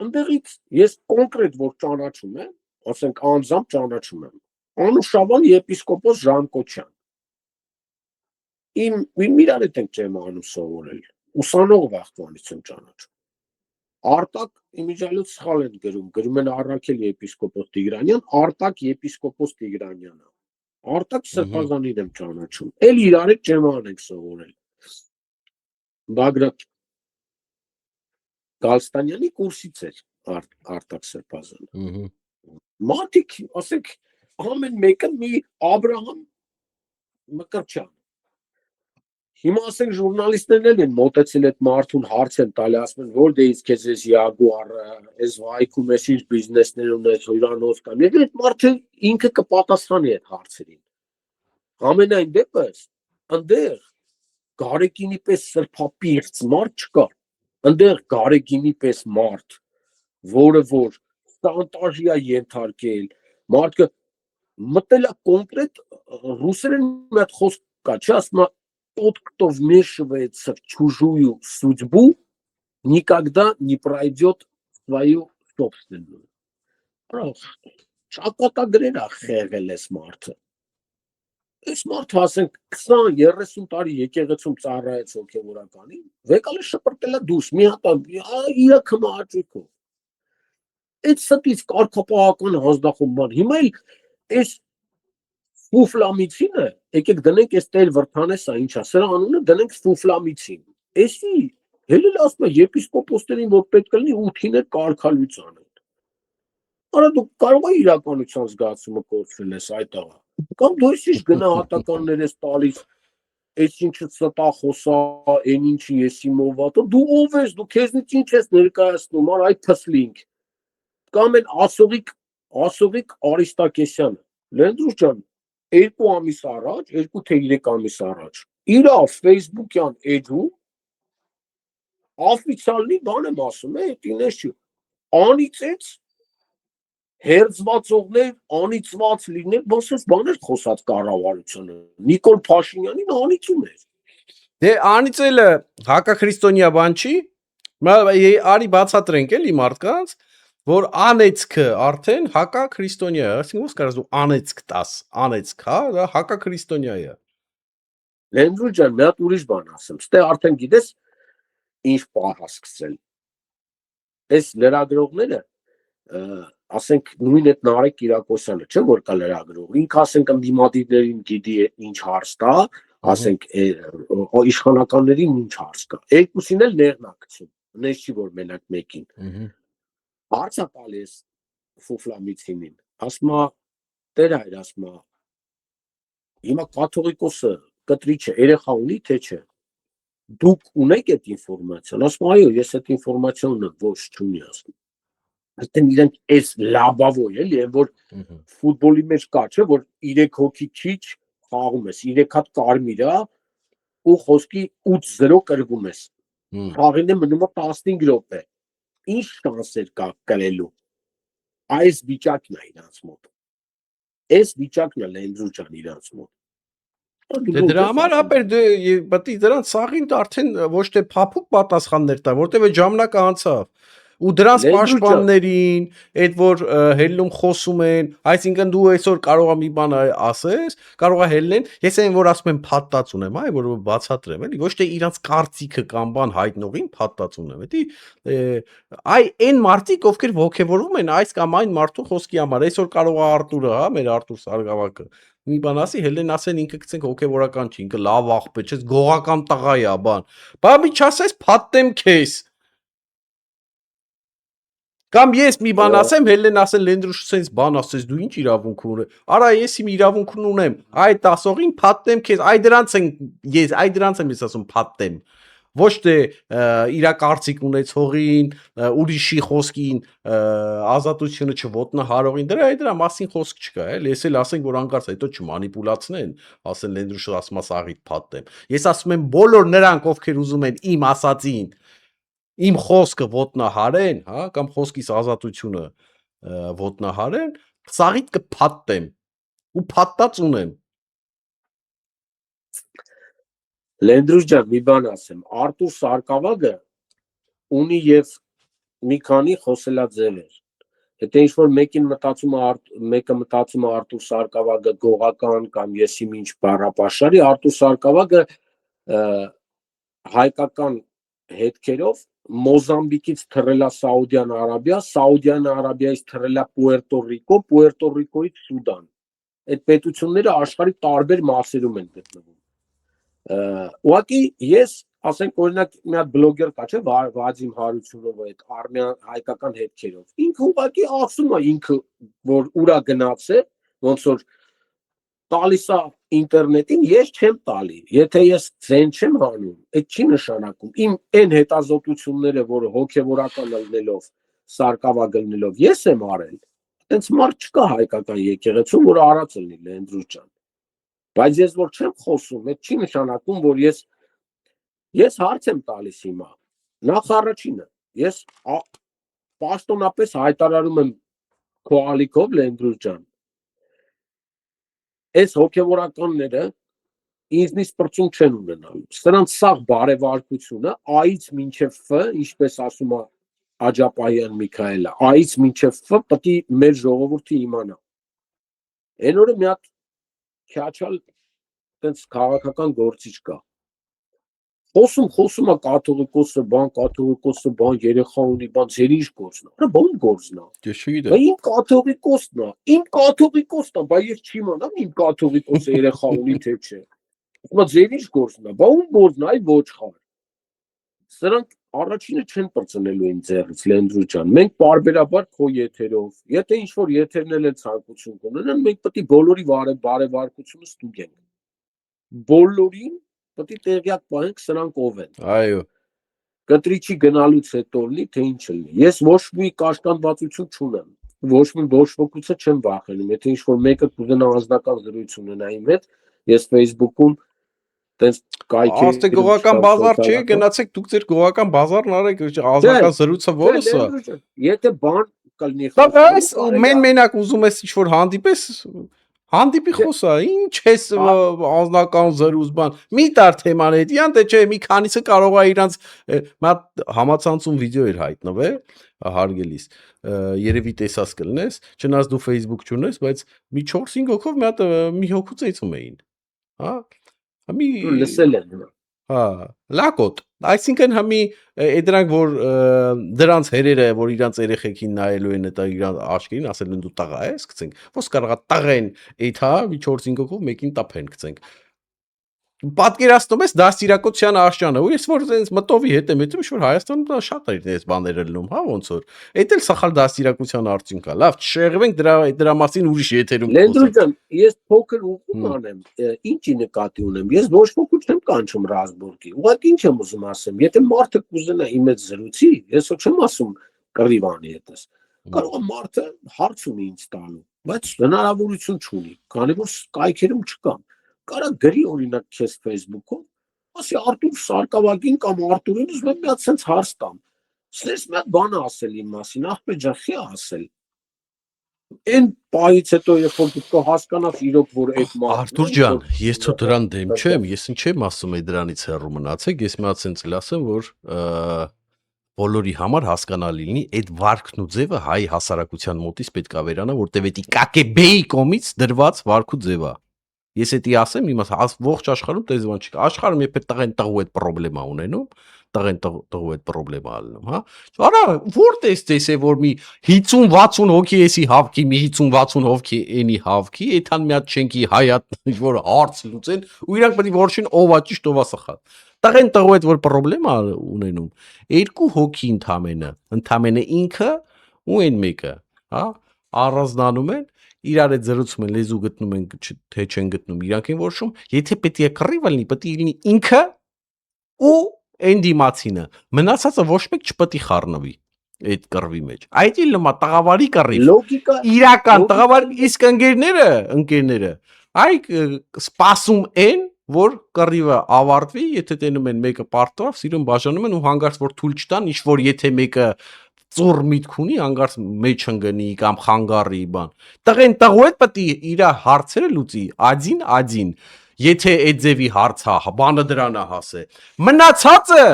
Ընդեղից ես կոնկրետ որ ճանաչում եմ, ասենք անձամբ ճանաչում եմ, Անուշավան եպիսկոպոս Ժանկոչյան։ Իմ իրար հետ ենք ճեմանում սովորել, ուսանող վախտանից եմ ճանաչում։ Արտակ իմիջիալոց սխալ են գրում են Առաքել եպիսկոպոս Տիգրանյան, Արտակ եպիսկոպոս Տիգրանյանը։ Արտակ Սրբազանին եմ ճանաչում, էլ իրար հետ ճեման ենք սովորել։ Բագրատ Գալստանյանի կուրսից էր Արտակ Սրբազանը։ Մարդիկ, ասենք, ամեն մեկը մի Աբրահամ Մկրտչյան։ Հիմա ասենք ժուրնալիստներն են մոտեցել այդ մարդուն հարց են տալի, ասում են, որ դե իսկ ես Յագուարը, այս վայքում ես ինչ բիզնեսներ ունես, հյուրանոց կամ։ Եթե այդ մարդը ինքը կպատասխանի այդ հարցերին։ Ամենայն դեպս, ընդեղ Գարեգինի պես սրբապիղծ մարդ չկա։ Ընդեղ Գարեգինի պես մարդ, որը որ շանտաժի է ենթարկել, մարդը մտել է կոնկրետ ռուսերեն մի հատ խոսք կա, չէ, ասում է тот, кто вмешивается в чужую судьбу, никогда не пройдет свою собственную. Ճակատագրեր է խեղել այս մարդը։ Այս մարդը ասենք 20-30 տարի եկեղեցում ծառայեց հոգևորականին, վեկալը շպրտել է դուրս, մի հատ իր քմահաճույքով։ Այդ ստից կարգապահական հանձնախումբան, հիմա էլ այս Ֆուֆլամիցինը, եկեք դնենք այս Տեր Վրթանեսը, ինչա, սրա անունը դնենք Ֆուֆլամիցին։ Էսի հելել ասում է եպիսկոպոսներին, որ պետք է լինի 8-ին կարգալույց անեն։ Արա դու կարող ես իրականության զգացումը կորցրել ես այդ աղա։ Կամ դու ինչ գնահատականներ ես տալիս, այս ինչը ստախոսա, այն ինչի եսի մովատը, դու ով ես, դու քեզնից ինչ ես ներկայացնում, արա այդ փսլինք։ Կամ այն ասողիկ Արիստակեսյանը, Լենդրուս ջան, 2 ամիս առաջ, 2 թե 3 ամիս առաջ, իրա Facebook-յան էջում օֆիցիալնի բան եմ ասում, ինես չի, անիծեց հերձվածողներ, անիծված լինել, բասես բաներ խոսած կառավարությունը, Նիկոլ Փաշինյանին անիծում էր։ Դե անիծելը հակաքրիստոնյա բան չի, արի բացատրենք էլի մարդկանց, որ անեծքը արդեն հակաքրիստոնյա է, այսինքն ո՞ս կարաս դու անեծք տաս, անեծք, հա, դա հակաքրիստոնյա է։ Լենդրու ջան, մի հատ ուրիշ բան ասեմ, ստե արդեն գիտես ինչ պահ հասկացել։ Այս լրագրողները, ասենք նույն այդ Նարեկ Կիրակոսյանը, չէ՞ որ կա լրագրող, ինքը ասենք ընդդիմադիրներին գիտի ինչ հարց տա, ասենք իշխանականներին ինչ հարց կա։ Երկուսին էլ ներնակցում, նես չի որ մենակ մեկին։ Հարց է տալիս Ֆուֆլամիցինին, ասում է, Տեր հայր, ասում է, հիմա կաթողիկոսը կտրիչ է, երեխա ունի թե չէ։ Դուք ունեք այդ ինֆորմացիան, ասում այո, ես այդ ինֆորմացիոնը ոչ չունի, ասում։ Այդտեն իրենք այս լաբավոյ էլի, որ ֆուտբոլի մեջ կա, չէ, որ 3 հոգի քիչ խաղում ես, 3 հատ կարմիր է, ու խոսքի 8-0 կրվում ես։ Խաղին է մնում է 15 րոպե։ Ինչ շանսեր կա կրելու։ Այս վիճակն է իրանց մոտ։ Այս վիճակն է Լենդրու ջան իրանց մոտ։ Դե դրա համար ապեր պետք է դրան սաղին արդեն ոչ թե փափուկ պատասխաններ տա, որտեղ այդ ժամանակը անցավ։ Ու դրանց պաշտպաններին, այդ որ հելնում խոսում են, այսինքն դու այսօր կարող ես մի բան ասես, կարող է հելնեն, ես այն որ ասում եմ փաթտած ունեմ, այ որ բացատրեմ, էլի, ոչ թե իրանց կարծիքը կամ բան հայտնողին փաթտած ունեմ, էլի, այ այն մարդիկ, ովքեր ողջևորվում են այս կամ այն մարդու խոսքի համար, այսօր կարող է Արտուրը, հա, մեր Արտուր Սարգսակը մի բան ասի, հելեն ասեն ինքը գցենք հոգևորական չի, ինքը լավ աղբեր, չէ, գողական տղա է, բան։ Բա մի չասես փաթտեմ քեզ։ Կամ ես մի բան ասեմ, հելեն ասեն Լենդրուշ սենց բան ասես, դու ինչ իրավունք ունես։ Արա ես իմ իրավունքն ունեմ, այդ ասողին փաթտեմ քեզ, այ դրանց եմ ես ասում փաթտեմ։ ոչ թե իր կարծիք ունեցողին, ուրիշի խոսքին ազատությունը չոտնահարողին, դրա մասին խոսք չկա, էլի, ես էլ ասենք որ անկարծ հետո չմանիպուլացնեն, ասեն Լենդրուշը ասում է սաղիթ փաթեմ։ Ես ասում եմ բոլոր նրանք, ովքեր ուզում են իմ ասածին իմ խոսքը ոտնահարեն, հա, կամ խոսքիս ազատությունը ոտնահարեն, սաղիթ կփաթեմ ու փաթած ունեմ։ Լենդրուշ ջան, մի բան ասեմ, Արտուր Սարգսակյանը ունի եւ մի քանի խոսելաձևեր։ Եթե ինչ-որ մեկը մտածում է Արտուր Սարգսակյանը գողական կամ եսի ինչ բառապաշարի, Արտուր Սարգսակյանը հայկական հետքերով Մոզամբիկից թռելա Սաուդյան Արաբիա, Սաուդյան Արաբիայից թռելա Պուերտո Ռիկո, Պուերտո Ռիկոից Սուդան։ Այդ պետությունները աշխարհի տարբեր մասերում են գտնվում։ Ուղղակի ես, ասենք օրինակ մի հատ բլոգեր կա, չէ՞, Վադիմ Հարությունովը այդ արմյան հայկական հետքերով։ Ինքը ուղղակի ասում է ինքը, որ ուրա գնացել, ոնց որ տալիս է ինտերնետին, ես չեմ տալի։ Եթե ես ձեն չեմ հանում, այդ չի նշանակում։ Իմ այն հետազոտությունները, որը հոգևորական ելնելով, Սարգսակյանը ես եմ արել, այդպես մարդ չկա հայկական եկեղեցում, որ արած լինի Լենդրուշ ջան։ Բայց ես որ չեմ խոսում, այդ չի նշանակում, որ ես հարց եմ տալիս հիմա։ Նախ առաջինը, ես պաշտոնապես հայտարարում եմ քո ալիքով Լենդրուշ ջան, այս հոգևորականները ինձնից պրծում չեն ունենալու։ Սրանց սաղ բարևարկությունը A-ից մինչև F, ինչպես ասում է Աջապահյան Միքայելը, A-ից մինչև F պետք է մեր ժողովուրդը իմանա։ Այն օրը մի հատ քյաչալ տենց քաղաքական գործիչ կա։ Խոսում է կաթողիկոսը, բան երեխա ունի, բան ձեր ինչ գործն է։ Արա բան գործն է։ Ես չգիտեմ։ Իմ կաթողիկոսն է, բայց ես չիմանամ իմ կաթողիկոսը երեխա ունի թե չէ։ Ո՞ւմ ձեր ինչ գործն է, բա ում գործն է, այ ոչխար։ Սրանք առաջինը չեն պրծնելու իմ ձեռից Լենդրուշ ջան։ Մենք բարբերաբար քո եթերով, եթե ինչ որ եթերնել էլ ցանկություն կունենան, մենք պետք է բոլորի բարևարկությունը ստուգենք։ Բոլորին պետք է տեղյակ պահենք սրանք ով են։ Այո։ Կտրիչի գնալուց հետո լինի թե ինչ լինի։ Ես ոչ մի կաշկանդվածություն չունեմ, ոչ ոքուցը չեմ վախենում։ Եթե ինչ որ մեկը կուզենա անձնական զրույց ունենա իմ հետ, ես Facebook-ում տես կայքի Աստե գողական բազար չէ, գնացեք դուք ձեր գողական բազարն արեք, անձնական զրույցը որս է։ Եթե բան կլինի Բայց մենակ ուզում ես ինչ որ հանդիպի խոսա, ինչ ես անձնական զրույց բան։ Մի տար թեման հետ, իհան թե չէ, մի քանիսը կարող է իրանց մատ համացանցում վիդեո էր հայտնվել, հարգելիս։ Երևի տեսած կլնես, չնայած դու Facebook չունես, բայց մի 4-5 հոգով մի հատ մի հոգու ծեծում էին։ Հա։ Համի լսել են։ Հա, լակոտ։ Այսինքն համի դրանք որ դրանց հերերը, որ իրանց երեխեքին նայելու են, դա իրանց աշկերին ասել են դու տղա ես, գցենք։ Ոնց կարողա տղեն, այդ հա, մի 4-5 հոգով մեկին տափեն գցենք։ Պատկերացնում ես դաստիարակության աշճանը, ու ես որ այնպես մտովի հետ եմ ետում, որ Հայաստանում շատ է այս բաները լինում, հա, ոնց որ։ Էդ էլ սխալ դաստիարակության արդյունք է։ Լավ, չշեղվենք դրա մասին ուրիշ եթերում խոսենք։ Լենդրուշ ջան, ես փոքր ուղում անեմ, ինչի նկատի ունեմ։ Ես ոչ ոք չեմ կանչում Ռազբուրգի։ Ուղղակի ինչ եմ ուզում ասեմ, եթե մարդը կուզենա իմ հետ զրուցի, ես ոչ չեմ ասում կռիվանի հետս։ Կարող է մարդը հարց ունի ինձ տալու, բայց հնարավորություն չունի, քանի որ կայքերում չկան։ Կարա գրի օրինակ քեզ Facebook-ում, ասի Արտուր Սարգսակյանին կամ Արտուրին ուզում եմ մի հատ sense հարց տամ։ Սենց մի հատ բան ասել իմ մասին, ախպեր ջան, խի ասել։ Այն պահից հետո երբ որ դու հասկանաս իրոք որ այդ մարդը Արտուր ջան, ես ցո դրան դեմ չեմ, ես ինչեմ ասում եմ դրանից հեռու մնացեք, ես մի հատ sense ասեմ, որ բոլորի համար հասկանալի լինի այդ վարքն ու ձևը հայ հասարակության մոտից պետք է վերանա, որտեվ դա ԿԿԲ-ի կողմից դրված վարք ու ձև է։ Ես էդի ասեմ, իմաց ողջ աշխարհում տեսվան չի։ Աշխարհում երբ տղեն տղու այդ խնդրեմա ունենում, տղեն տղու այդ խնդրեմա ալնում, հա։ Արա, որտես տեսե որ մի 50-60 հոգի էսի հավքի, մի 50-60 հոգի էնի հավքի, այդան մի հատ չենքի հայատ որ հարց լուծեն, ու իրանք պետք է որոշին ով է ճիշտ, ով է սխալ։ Տղեն տղու այդ որ խնդրեմա ունենում, երկու հոգի ընդամենը ինքը ու այն մեկը, հա, առանձնանում են իրար այդ զրուցում են, լեզու գտնում են, թե չեն գտնում, իրանք են որոշում, եթե պետք է կռիվ լինի, պետք է լինի ինքը ու այն դիմացինը, մնացածը ոչ մեկ չպետք է խառնվի այդ կռվի մեջ։ Այդ իլ նոմա տղավարի կռիվ։ Լոգիկա Իրական տղավար իսկ ընկերները սպասում են, որ կռիվը ավարտվի, եթե տենում են մեկը պարտվավ, սիրուն բաժանում են ու հանգարց որ թույլ չտան, ինչ որ եթե մեկը ծուռ միտք ունի, հանգարց մեջ ընկնի կամ խանգարի բան։ Տղեն տղու հետ պետք է իր հարցերը լուծի, ադին, եթե այդ ձևի հարցա, բանը դրանա հասե։ Մնացածը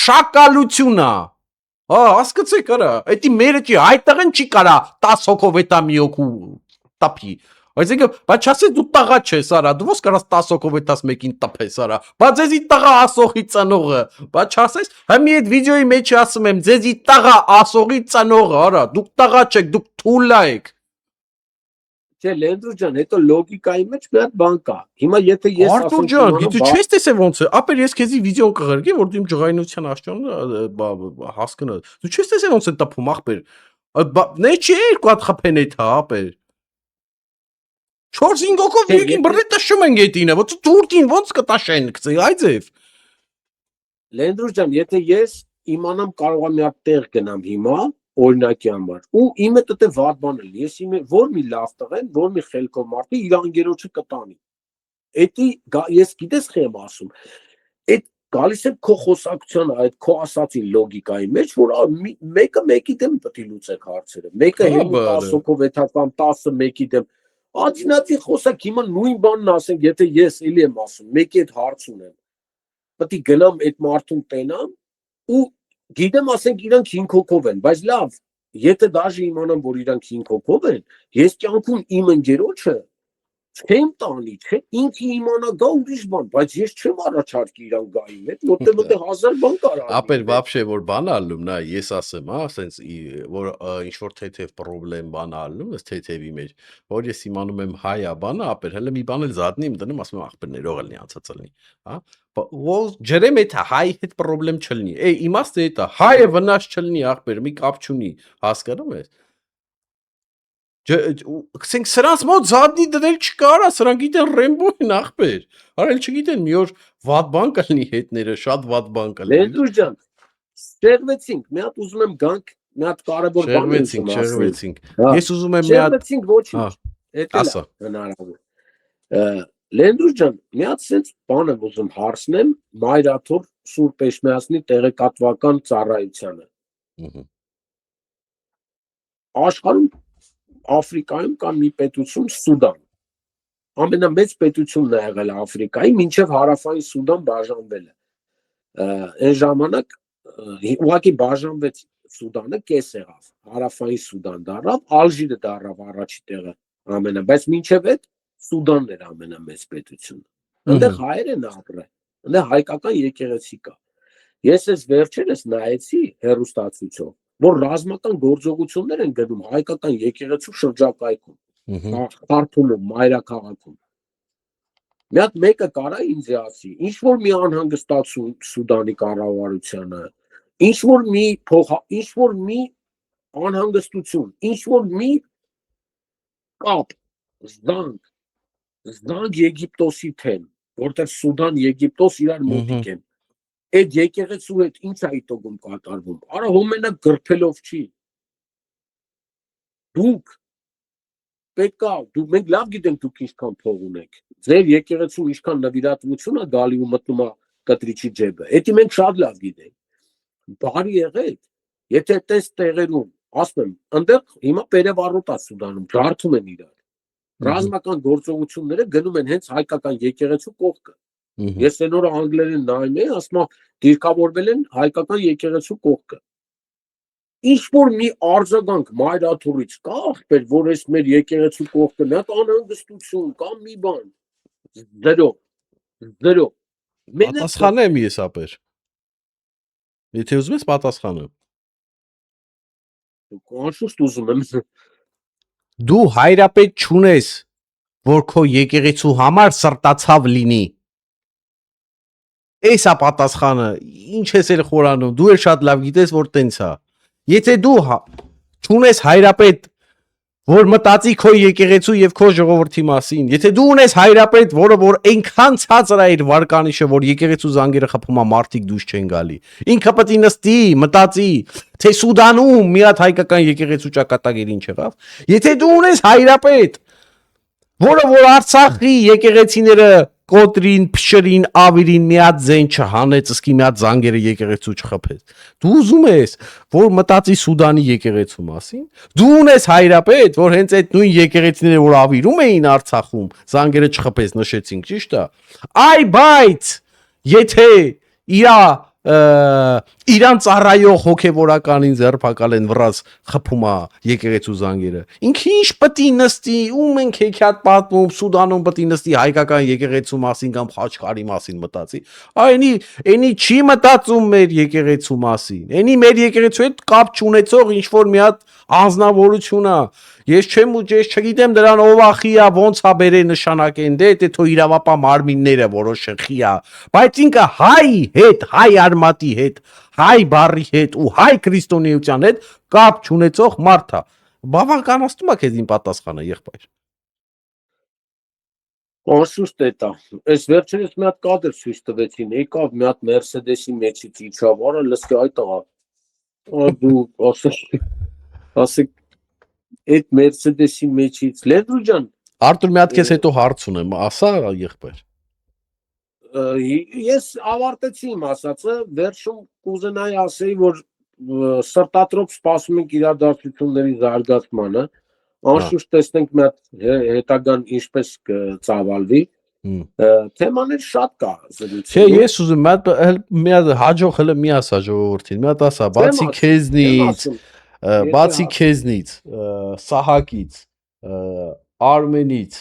շակալությունն է։ Հասկացեք արա, էդի մերը չի, այդ տղեն չի կարա 10 հոգով էտա մի հոգու տապի։ Այսինքն, բայց չասես դու տղա չես արա, դու ո՞ս կարաս 10 հոգով էտաս մեկին տպես արա։ Բայց ձեզի տղա ասողի ծնողը, բայց չասես, հիմի այդ վիդեոյի մեջ ասում եմ, ձեզի տղա ասողի ծնողը, արա, դուք տղա չեք, դուք թուլա եք։ Չէ, Լենդրու ջան, հետո լոգիկայի մեջ մի հատ բան կա։ Հիմա եթե ես Արտուր ջան, դու չես տեսել ոնց է։ Ապեր ես քեզի վիդեոն կղրկեմ, որ դու իմ ջղայնության աշճանը հասկանա։ Դու չես տեսել ոնց է տփում ախպեր։ Նե չի երկու հատ խփեն էթ հա, ապեր։ 4-5 հոգով եկին բռնի տշում են գետինը, ոնց թուրքին ոնց կտաշեն գցի, այ ձև։ Լենդրու ջան, եթե ես իմանամ կարող եմ մի հատ տեղ գնամ հիմա, օրինակի համար, ու իմը տտե վատ բան է, ես իմը որ մի լավ տղեն, որ մի խելքով մարդի իր անգերոջը կտանի։ Էդի ես գիտես խի եմ ասում։ Այդ գալիս է քո խոսակցության, այդ քո ասացի լոգիկայի մեջ, որ մեկը մեկի դեմ պետք է լուծեք հարցերը։ Մեկը հենց 10 հոգով էթական 10-ը մեկի դեմ Ադինացի խոսակ հիմա նույն բանն ասենք, եթե ես էլի եմ ասում, մեկի այդ հարց ունեմ, պետք է գնամ այդ մարդուն տենամ ու գիտեմ ասենք իրանք 5 հոգով են, բայց լավ, եթե դաժե իմանամ, որ իրանք 5 հոգով են, ես կյանքում իմ ընկերոջը չեմ տանի, չէ, ինքը իմանա գա ուրիշ բան, բայց ես չեմ առաջարկի իրան գայի հետ, որտեղ 1000 բան կարա։ Ապեր вообще որ բան ալնում, նա ես ասեմ, հա, ասենց որ ինչ որ թեթև պրոբլեմ բան ալնում, ես թեթևի մեջ, որ ես իմանում եմ հայա բանը, ապեր հələ մի բան էլ զատնի եմ դնում, ասում եմ ախպեր ներողել նի անցած լինի, հա։ Ո ջրեմ էթա հայ հետ պրոբլեմ չլինի։ Իմաստը էտա, հայը վնաս չլինի ախպեր, մի կապ չունի, հասկանում ես։ Քսենք սրանց մոտ զատնի դնել չկարա, սրանք գիտեն Ռեմբոյն ախպեր։ Արել չգիտեն մի օր վատ բան կլինի հետները, շատ վատ բան կլինի։ Լենդրու ջան, շեղվեցինք, մի հատ ուզում եմ գանք, մի հատ կարևոր բան շեղվեցինք։ Ես ուզում եմ մի հատ շեղվեցինք ոչինչ։ Ասա հնարավոր։ Լենդրու ջան, մի հատ sense բան եմ ուզում հարցնեմ Մայրաթոր Սուրբ Էշմիածնի տեղեկատվական ծառայությանը։ Աշխարհում Աֆրիկայում կա մի պետություն Սուդան։ Ամենամեծ պետությունն է եղել Աֆրիկայի, մինչև հարավային Սուդան բաժանվել է։ Այն ժամանակ ուղղակի բաժանվեց Սուդանը, կես եղավ։ Հարավային Սուդան դառավ, Ալժիրը դառավ առաջի տեղը բայց մինչև այդ Սուդանն էր ամենամեծ պետությունը։ Այնտեղ հայեր են ապրել, այնտեղ հայկական եկեղեցի կա։ Ես այս վերջերս նայեցի հեռուստացույցով, որ ռազմական գործողություններ են գնում հայկական եկեղեցու շրջակայքում, Խարթումում, մայրաքաղաքում։ Մի հատ մեկը կարա ինձ ասի, ինչ որ մի անհանգստացում Սուդանի կառավարությանը, ինչ որ մի անհանգստություն, ինչ որ մի կապ, զանգ Եգիպտոսի թեմ, որտեղ Սուդան, Եգիպտոս իրար մոտիկ են։ Այդ եկեղեցու հետ ինչ է իտոգում կատարվում։ Արա հոմենակ գրփելով չի։ Դուք մենք լավ գիտենք դուք ինչքան փող ունեք։ Ձեր եկեղեցու ինչքան նվիրատվություն է գալի ու մտնում է կտրիչի ջեբը։ Էդի մենք շատ լավ գիտենք։ Բարի եղեք, եթե այդպես տեղերում, ասում եմ, այնտեղ հիմա պերևառոտ է Սուդանում, ջարդում են իրար։ Ռազմական գործողությունները գնում են հենց հայկական եկեղեցու կողքը։ Ես այն օրը անգլերեն նայում եմ, ասում եմ, դիրքավորվել են հայկական եկեղեցու կողքը։ Ինչ որ մի արձագանք Մայրաթորից կա, ախպեր, որ այս մեր եկեղեցու կողքը մի հատ անհանգստություն կամ մի բան։ Զրո։ Պատասխանեմ ես ապեր։ Եթե ուզում ես պատասխանեմ։ Անշուշտ ուզում եմ։ Դու հայրապետ չունես, որ քո եկեղեցու համար սրտացավ լինի։ Էսա պատասխանը, ինչ ես էլ խորանում, դու էլ շատ լավ գիտես, որ տենց է։ Եթե դու չունես հայրապետ որ մտածի քո եկեղեցու եւ քո ժողովրդի մասին։ Եթե դու ունես հայրապետ, որը որ այնքան ցածր է իր վարկանիշը, որ եկեղեցու զանգերը խփում է, մարդիկ դուրս չեն գալի։ Ինքը պետք է նստի, մտածի, թե Սուդանում մի հատ հայկական եկեղեցու ճակատագիր ինչ եղավ։ Եթե դու ունես հայրապետ, որը որ Արցախի եկեղեցիները կոտրին, փշրին, ավիրին մի հատ զեն չհանեց, ըսկի մի հատ զանգերը եկեղեցու չխփեց։ Դու ուզում ես, որ մտածի Սուդանի եկեղեցու մասին։ Դու ունես հայրապետ, որ հենց այդ նույն եկեղեցիները, որ ավիրում էին Արցախում, զանգերը չխփեց, նշեցինք, ճիշտ է։ Այ բայց եթե իրան ծառայող հոգևորականին ձերբակալեն վրաց խփում է եկեղեցու զանգերը։ Ինքը ինչ պետք է նստի, ում ենք հեքիաթ պատմում, Սուդանում պետք է նստի հայկական եկեղեցու մասին կամ Խաչքարի մասին մտածի։ Այնի չի մտածում մեր եկեղեցու մասին։ Այնի մեր եկեղեցու հետ կապ չունեցող ինչ որ մի հատ անznավորություն է։ Ես չգիտեմ դրան ով է խիա, ոնց է բերե նշանակեն, դե թո իրավապահ մարմինները որոշը խիա, բայց ինքը հայ հետ, հայ արմատի հետ, հայ բառի հետ ու հայ քրիստոնեության հետ կապ չունեցող մարդ է։ Բավականացնում է քեզ իմ պատասխանը, եղբայր։ Անշուշտ է դա։ Այս վերջերս մի հատ կադր ցույց տվեցին, եկավ մի հատ Mercedes-ի մեջից իջավ, արա լսի այդ տղա։ Դու ասեք այդ Mercedes-ի մեջից Լենդրու ջան, Արտուր մի հատ քեզ հետո հարց ունեմ, ասա եղբայր։ Ես ավարտեցի իմ ասածը, վերջում կուզենայի ասեի, որ սրտատրոփ սպասում ենք իրադարձությունների զարգացմանը, անշուշտ տեսնենք մի հատ հետագան ինչպես կծավալվի, թեմաներ շատ կա զրույցի։ Չէ, ես ուզում մի հատ հաջող հələ մի ասա ժողովրդին, մի հատ ասա, բացի քեզնից, Սահակից, Արմենից,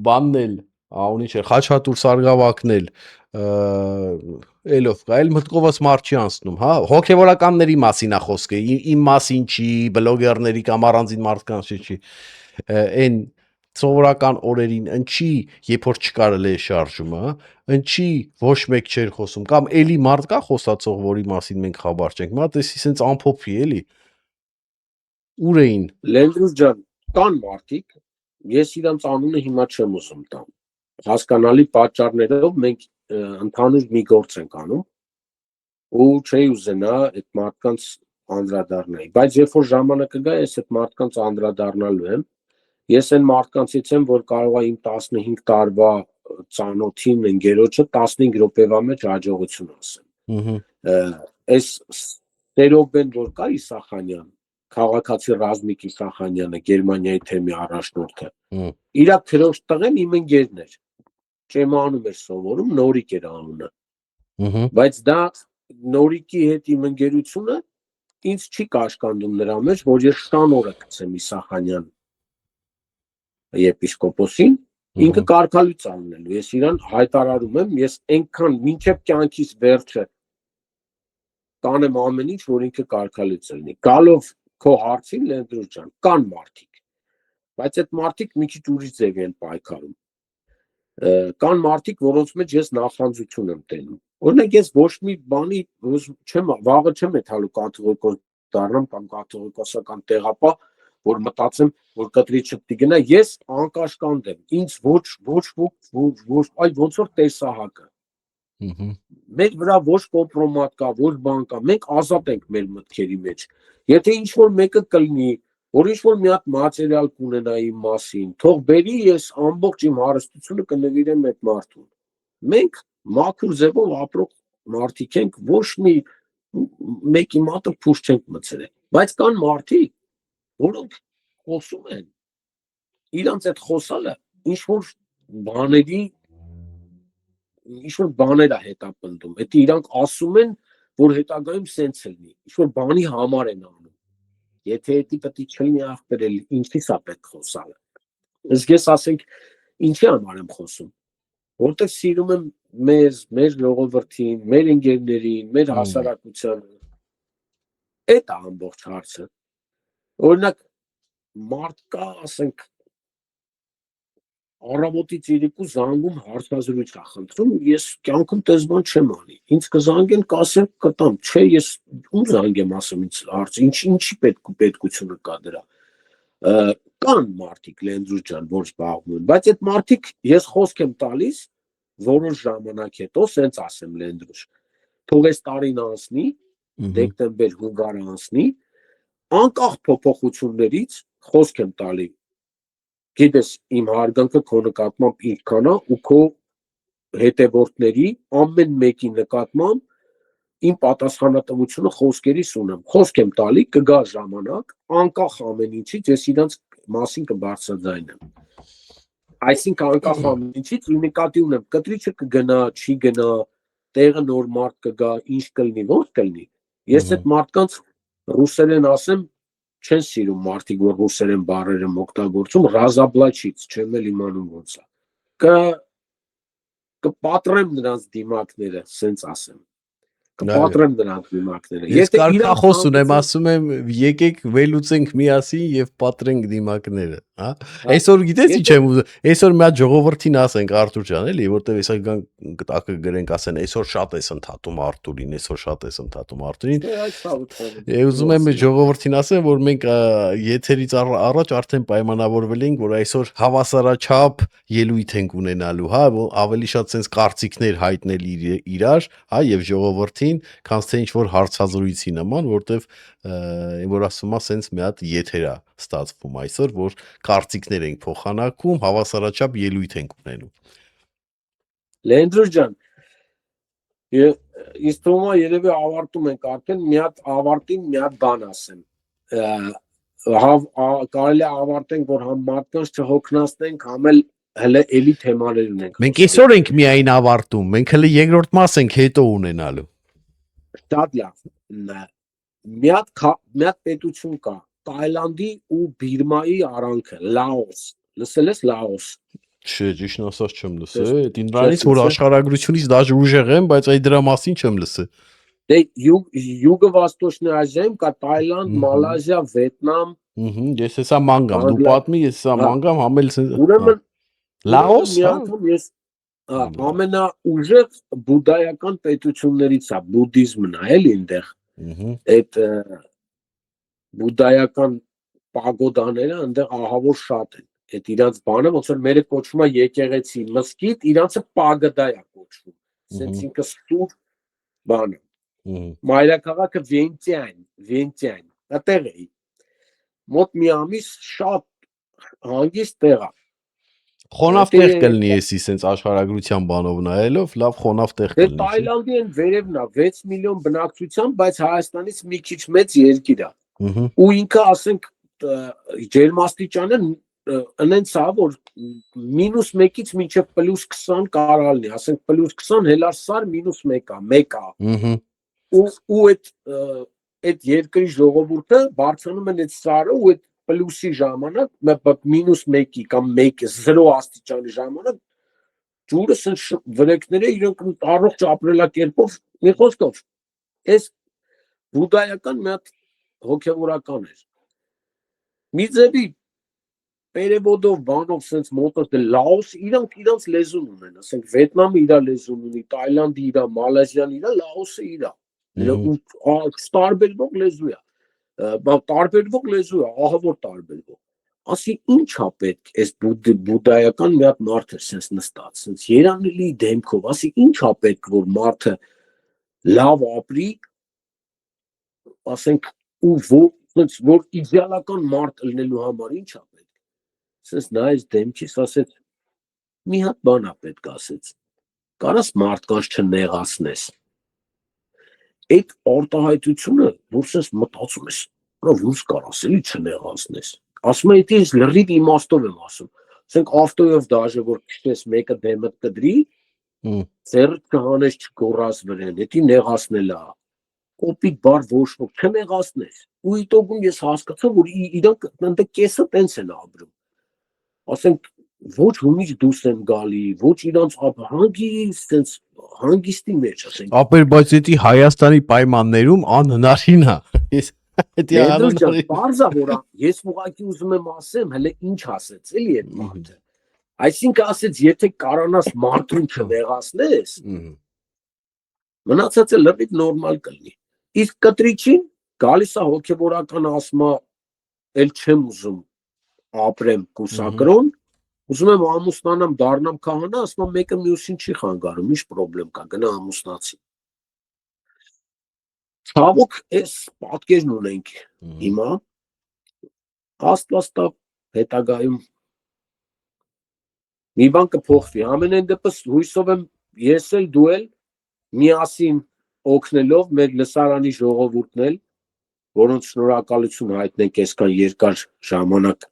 բաննել, ունի չէ, Խաչատուր Սարգսակն էլ, էլով կա, էլ մտքովս մարդ չի անցնում, հա, հոգևորականների մասին է խոսքը, իմ մասին չի, բլոգերների կամ առանձին մարդկանց չի, այն սովորական օրերին ընչի, երբ որ չկարել է շարժումը, ընչի ոչ մեկ չէր խոսում, կամ էլի մարդ կա խոսացող, որի մասին մենք խաբար չենք, մա տեսի սենց ամփոփի էլի, ուր էին։ Լենդրուս ջան, կան մարդիկ, ես իրանց անունը հիմա չեմ ուզում տամ, հասկանալի պատճառներով մենք ընդհանուր մի գործ ենք անում, ու չէի ուզենա այդ մարդկանց անդրադառնայի, բայց երբ որ ժամանակը գա, ես այդ մարդկանց անդրադառնալու եմ, ես այն մարդկանցից եմ, որ կարող է իմ 15 տարվա ծանոթին ընկերոջը 15 րոպեվա մեջ հաջողություն ասեմ։ Այս Տերոբեն, որ կա Իսախանյան, քաղաքացի Ռազմիկ Իսախանյանը, Գերմանիայի թեմի առաջնորդը, իր քրոջ տղեն իմ ընկերն էր, Ճեմանում էր սովորում, Նորիկ էր անունը, բայց դա Նորիկի հետ իմ ընկերությունը ինձ չի կաշկանդում նրա մեջ, որ ես շանորը գցեմ Իսախանյան եպիսկոպոսին, ինքը կարգալույց անելու, ես իրան հայտարարում եմ, ես այնքան մինչև կյանքիս վերջը կանեմ ամեն ինչ, որ ինքը կարգալույց լինի։ Գալով քո հարցին, Լենդրուս ջան, կան մարդիկ, բայց այդ մարդիկ մի քիչ ուրիշ ձև են պայքարում։ Կան մարդիկ, որոնց մեջ ես նախանձություն եմ տենում։ Օրինակ ես ոչ մի բանի վաղը չեմ եթալու կաթողիկոս դառնամ կամ կաթողիկոսական տեղապահ, որ մտածեմ, որ կտրի չպետք է գնա, ես անկաշկանդ եմ, ինձ ոչ, այ ոնց որ տեսահակը։ Մեր վրա ոչ կոմպրոմատ կա, ոչ բան կա, մենք ազատ ենք մեր մտքերի մեջ։ Եթե ինչ որ մեկը կլինի, որ ինչ որ մի հատ մատերիալ կունենա իմ մասին, թող բերի, ես ամբողջ իմ հարստությունը կնվիրեմ այդ մարդուն։ Մենք մաքուր ձևով ապրող մարդիկ ենք, ոչ մեկի մատը փուշ չենք մցրել, բայց կան մարդիկ, որոնք խոսում են, իրանց այդ խոսալը ինչ որ բաներ է հետապնդում, այդ իրանք ասում են, որ հետագայում սենց լինի, ինչ որ բանի համար են անում, եթե էդի պետք է չլինի աղբերել, ինչի՞ս է պետք խոսալը, իսկ ես ասենք, ինչի համար եմ խոսում, որտեղ սիրում եմ մեր ժողովրդին, մեր ընկերներին, մեր հասարակությանը, այդ է ամբողջ հարցը, օրինակ, մարդ կա, ասենք, առավոտից երեկո զանգում հարցազրույց է խնդրում, ես կյանքում տես բան չեմ անի։ Ինձ կզանգեն, կասեմ կտամ, չէ, ես ում զանգեմ, ասեմ ինձ հարց, ինչի պետքությունը կա դրա։ Կան մարդիկ Լենդրուս ջան, որ զբաղվում են, բայց այդ մարդիկ ես խոսք եմ տալիս որոշ ժամանակ հետո, սենց ասեմ Լենդրուս, թող այս տարին անցնի, դեկտեմբեր հունվար անցնի, անկախ փոփոխություններից խոսք եմ տալի, գիտես իմ հարգանքը քո նկատմամբ ինչքան է ու քո հետևորդների ամեն մեկի նկատմամբ իմ պատասխանատվությունը խոսքերիս ունեմ, խոսք եմ տալի, կգա ժամանակ, անկախ ամեն ինչից ես իրանց մասին կբարձրաձայնեմ։ Այսինքն անկախ ամեն ինչից իմ նկատի ունեմ, կտրիչը կգնա, չի գնա, տեղը նոր մարդ կգա, ինչ կլինի, ոնց կլինի։ Ես այդ մարդկանց ռուսերեն ասեմ, չեն սիրում մարդիկ, որ ռուսերեն բառեր եմ օգտագործում, ռազաբլաչից, չեմ էլ իմանում ոնց է։ Կպատրեմ նրանց դիմակները, սենց ասեմ։ Կպատրեմ նրանց դիմակները։ Ես կարգախոս ունեմ, ասում եմ, եկեք վերլուծենք միասին եւ պատրենք դիմակները, հա։ Այսօր գիտես ինչ եմ ուզում, այսօր մի հատ ժողովրդին ասենք Արթուր ջան, էլի, որտեվ այսօր գան տակը գրենք, ասեն, այսօր շատ էս ընդհատում Արթուրին, այսօր շատ էս ընդհատում Արթուրին։ Ես ուզում եմ ժողովրդին ասեմ, որ մենք եթերից առաջ արդեն պայմանավորվել ենք, որ այսօր հավասարաչափ ելույթ ենք ունենալու, հա, ավելի շատ sense կարծիքներ հայտնել իրար, հա, եւ ժողովրդին, քան թե ինչ որ հարցազրույցի նման, որտեվ որ ասում եմ, sense մի հատ եթեր է ստացվում այսօր, որ կարծիքներ ենք փոխանակում, հավասարաչափ ելույթ ենք ունենում։ Լենդրուս ջան, ինձ թվում է երևի ավարտում ենք արդեն, մի հատ ավարտին մի հատ բան ասեմ։ Կարելի է ավարտենք, որ համ մարդկանց չհոգնածնենք, համ էլ հələ էլի թեմաներ ունենք։ Մենք այսօր ենք միայն ավարտում, մենք հələ երկրորդ մաս ենք հետո ունենալու։ Շատ լավ։ Մի հատ պետություն կա, Թայլանդի ու Բիրմայի արանքը, Լաոս։ Լսել ես Լաոս։ Չէ, ճիշտն ասած չեմ լսել։ Այդ ինձանից որ աշխարհագրությունից դաժե ուժեղ եմ, բայց այդ դրա մասին չեմ լսել։ Դե Յուգո-Վաստոչնի Ազիայում կա Թայլանդ, Մալազիա, Վիետնամ։ Ես հեսա մանգամ, դու պատմի, ես հեսա մանգամ, համել Ուրեմն Լաոս, ես ամենաուժեղ բուդդայական պետություններից է, բուդդիզմն է, էլի այնտեղ։ Այդ բուդդայական պագոդաները այնտեղ ահավոր շատ են։ Այդ իրանց բանը ոնց որ մերը կոչվում է եկեղեցի, մզկիթ, իրանցը պագոդա է կոչվում։ Սենց ինքը սուր բան է։ Մայրաքաղաքը Վիենտիան, այդտեղ է։ Մոտ մի ամիս շատ հանգիստ տեղ է։ Խոնավ տեղ կլինի էսի սենց աշխարհագրության բանով նայելով, լավ խոնավ տեղ կլինի։ Դե Թայլանդի են վերևն է, 6 միլիոն բնակչությամբ, բայց Հայաստանից մի քիչ մեծ երկիր է։ Ու ինքը ասենք ջերմաստիճանը այնց է, որ -1-ից մինչև +20 կարող լինի, ասենք +20 հելարսար -1 է, ու այդ երկրի ժողովուրդը բարձրանում են այդ սարը ու այդ պլյուսի ժամանակ, -1-ի կամ 0 աստիճանի ժամանակ ջուրը սենց վրեքները իրենք առողջ ապրելակերպով մի խոսքով այս բուդդայական մի հատ հոգևորական էր։ Մի ձևի պերևոդով բանով սենց մոտով Լաոս իրանց լեզուն ունեն, ասենք Վիետնամը իր լեզուն ունի, Թայլանդը իր, Մալազիան իր, Լաոսը իր։ Տարբերվող լեզու է։ Տարբերվող լեզու է, ահավոր տարբերվող։ Ասի ինչ է պետք այս բուդդայական մի հատ մարդը սենց նստած, սենց երանելի դեմքով, ասի ինչ է պետք, որ մարդը լավ ապրի, ասենք ու որ իդեալական մարդ լինելու համար ինչ է պետք։ Սենց նայեց դեմքիս, ասեց մի հատ բան է պետք, ասեց։ Կարաս մարդկանց չնեղացնես։ Այդ արտահայտությունը, որ սենց մտածում ես, ոնց կարաս էլի չնեղացնես։ Ասում եմ, ես լրիվ իմաստով եմ ասում։ Ասենք ավտոյով դաժե որ քշես մեկը դեմդ կդրի, ձեռդ կհանես չգոռաս վրան, դա նեղացնել է։ Կոպիտ բառ ոչ ոք չնեղացնես։ Ու իտոգում ես հասկացա, որ իրանք ընդ կեսը տենց են ապրում։ Ասենք ոչ հունից դուրս են գալի, ոչ իրանց հանգիստ, տենց հանգիստի մեջ, ասենք։ Ապեր, բայց դա Հայաստանի պայմաններում անհնարին է։ Բարձա որ ես ուղղակի ուզում եմ ասեմ, հələ ինչ ասեց, էլի այդ մարդը։ Այսինքն ասեց, եթե կարանաս մարդուն չնեղացնես, Ահա։ մնացածը լրիվ նորմալ կլինի։ Իսկ կտրիչին գալիս է հոգևորական ասում է, էլ չեմ ուզում ապրեմ կուսակրոն, ուզում եմ ամուսնանամ, դառնամ քահանա, ասում եմ մեկը մյուսին չի խանգարում, ինչ խնդրեմ կա, գնա ամուսնացի։ Ցավոք, այս պատկերն ունենք հիմա, աստվածտա հետագայում մի բան կփոխվի, ամենայն դեպս հույսով եմ ես էլ դու էլ միասին օգնելով մեր լսարանի ժողովուրդն էլ, որոնց շնորհակալություն հայտնենք այսքան երկար ժամանակ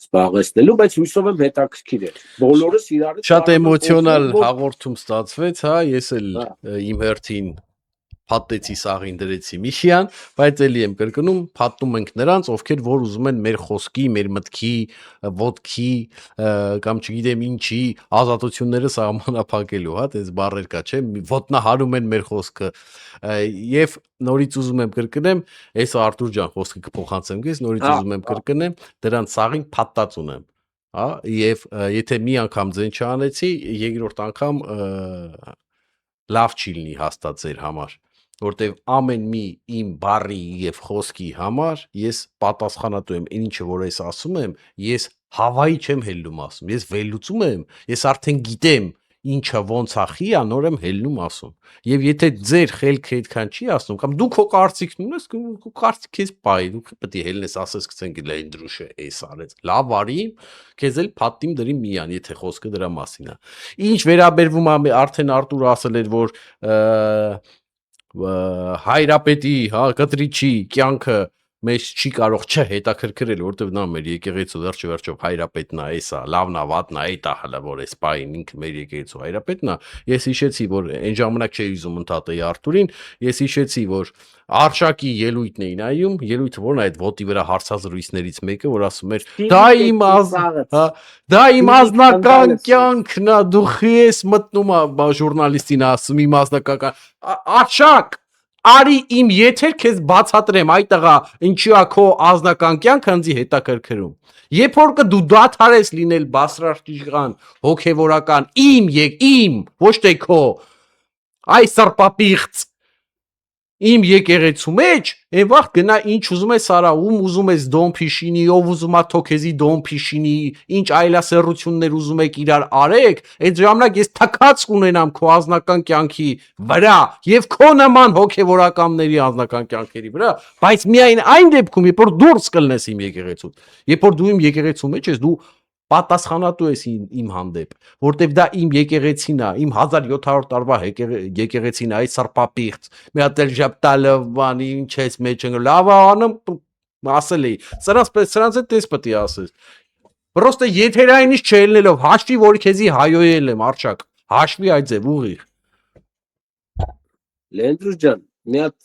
զբաղեցնելու, բայց հույսով եմ հետաքրքիր էր։ Բոլորս իրար Շատ էմոցիոնալ հաղորդում ստացվեց, հա, ես էլ իմ հերթին փաթեցի սաղին դրեցի Միշյան, բայց էլի եմ կրկնում, փաթում ենք նրանց, ովքեր որ ուզում են մեր խոսքի, մեր մտքի, ոտքի կամ չգիտեմ ինչի ազատությունները սահմանափակելու, հա, դες բառեր կա, չէ, ոտնահարում են մեր խոսքը։ Եվ նորից ուզում եմ կրկնեմ, այս Արտուր ջան խոսքը կփոխանցեմ քեզ, նորից ուզում եմ կրկնեմ, դրանց սաղին փաթած ունեմ, հա, եւ եթե մի անգամ ձեն չանեցի, երկրորդ անգամ լավ չի լինի հաստատ ձեր համար, որտեվ ամեն մի իմ բառի եւ խոսքի համար ես պատասխանատու եմ, ինչը որ ես ասում եմ, ես հավայի չեմ հելնում ասում, ես վերլուծում եմ, ես արդեն գիտեմ ինչը ոնց է խի, անոր եմ հելնում ասում։ Եվ եթե ձեր խելքը այդքան չի ասում, կամ դու քո կարծիքն ունես, քո կարծիքից բայ, դու պետք է հելնես ասես գցենք լենդրուշը էս արեց։ Լավ արի, քեզ էլ փաթիմ դրի միան, եթե խոսքը դրա մասին է։ Ինչ վերաբերվում է արդեն Արտուր ասել էր, որ հայրապետի, հա, կտրիչի կյանքը մեզ չի կարող չհետաքրքրել, որտեվ նա մեր եկեղեցու վերջ վերջով հայրապետն է, էսա, լավն է, վատն է, էտա հələ որ էս պայն ինքը մեր եկեղեցու հայրապետն է։ Ես հիշեցի, որ այն ժամանակ չէի ուզում ընդհատեի Արտուրին, ես հիշեցի, որ Արշակի ելույթն էի նայում, ելույթը որն է այդ ոտի վրա հարցազրույցներից մեկը, որ ասում էր, դա իմ ազնական կյանքն է, դու խի ես մտնում է ժուրնալիստին ասում իմ ազնական Արշակ Արի իմ եթեր քեզ բացատրեմ այդ տղա ինչու է քո ազնական կյանքը ինձ հետաքրքրում։ Երբ որ դու դադարես լինել բասրարտիժան հոգևորական իմ ոչ թե քո այ սրպապիղծ իմ եկեղեցու մեջ այն վաղ գնա ինչ ուզում ես արա ում ուզում ես դոն փիշինի ով ուզում է թոքեզի դոն փիշինի ինչ այլասերություններ ուզում եք իրար արեք այդ ժամանակ ես թքած կունենամ քո ազնական կյանքի վրա եւ քո նման հոգեվորականների ազնական կյանքերի վրա բայց միայն այն դեպքում երբ որ դուրս կլնես իմ եկեղեցուց երբ որ դու իմ եկեղեցու մեջ ես դու պատասխանատու ես իմ հանդեպ, որտեվ դա իմ եկեղեցին է, իմ 1700 տարվա եկեղեցին է, այս սրպապիղծ, մի հատ էլ ժապտալով բանի, ինչ ես մեջ ընկել, լավ անում, ասել էի, սրանց հետ տես պետք է ասես, պրոստը եթերայինից չելնելով, հաշվի, որ քեզի հայոյել եմ, Արշակ, հաշվի այդ ձև, ուղիղ։ Լենդրուս ջան, մի հատ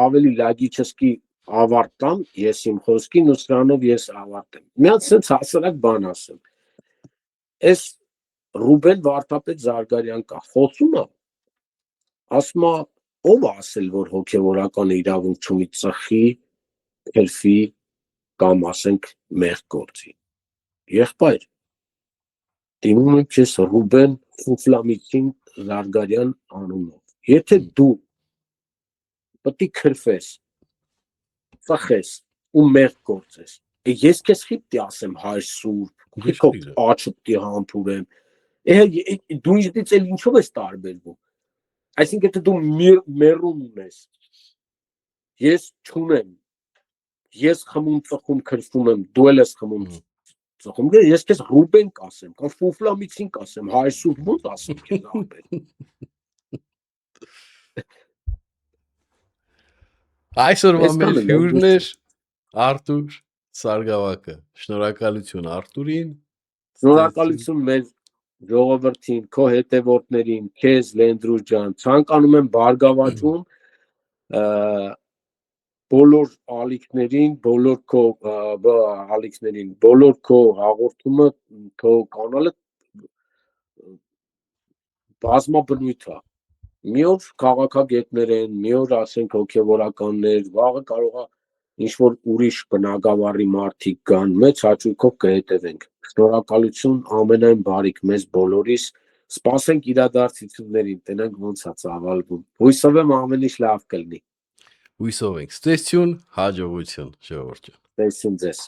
ավելի լոգիչեսկի ավարտամ, ես իմ խոսքին ու սրանով ես ավարտեմ։ Մի հատ սենց հասարակ բան ասեմ։ Այս Ռուբեն Վարդապետ Զարգարյան կա, խոսում է, ասում է, ով ասել, որ հոգևորական իրավունք չունի ծխի, քրֆի կամ ասենք մեղք գործի։ Եղբայր, դիմում եմ քեզ Ռուբեն Ֆուֆլամիցին Զարգարյան անունով։ Եթե դու պետք է քրֆես ծխես ու մեղք գործես, ես քեզ խիպտի ասեմ հայր սուրբ, քո աչը պիտի համբուրեմ, դու ինձնից էլ ինչով ես տարբերվում, այսինքն եթե դու մեռում ունես, ես չունեմ, ես խմում ծխում քրֆում եմ, դու էլ ես խմում ծխում, ես քեզ Ռուբեն կասեմ, կամ Ֆուֆլամիցին կասեմ, հայր սուրբ ոնց ասեմ քեզ ապեր։ Այսօրվա մեր հյուրն էր Արտուր Սարգսակը։ Շնորհակալություն Արտուրին։ Շնորհակալություն մեր ժողովրդին, քո հետևորդներին, քեզ Լենդրուս ջան, ցանկանում եմ բարգավաճում բոլոր ալիքներին, բոլոր քո հաղորդումը, քո կանալը բազմաբնույթ է։ Մի օր քաղաքագետներ են, մի օր ասենք հոգևորականներ, վաղը կարող է ինչ որ ուրիշ բնակավարի մարդիկ կան, մեծ հաճույքով կհետևենք։ Շնորհակալություն ամենայն բարիք մեզ բոլորիս։ Սպասենք իրադարձություններին, տենանք ոնց է ծավալվում։ Հույսով եմ ամեն ինչ լավ կլինի։ Հույսով ենք։ Ստեսություն, հաջողություն, ժողովուրդ ջան։ Տեսություն ձեզ։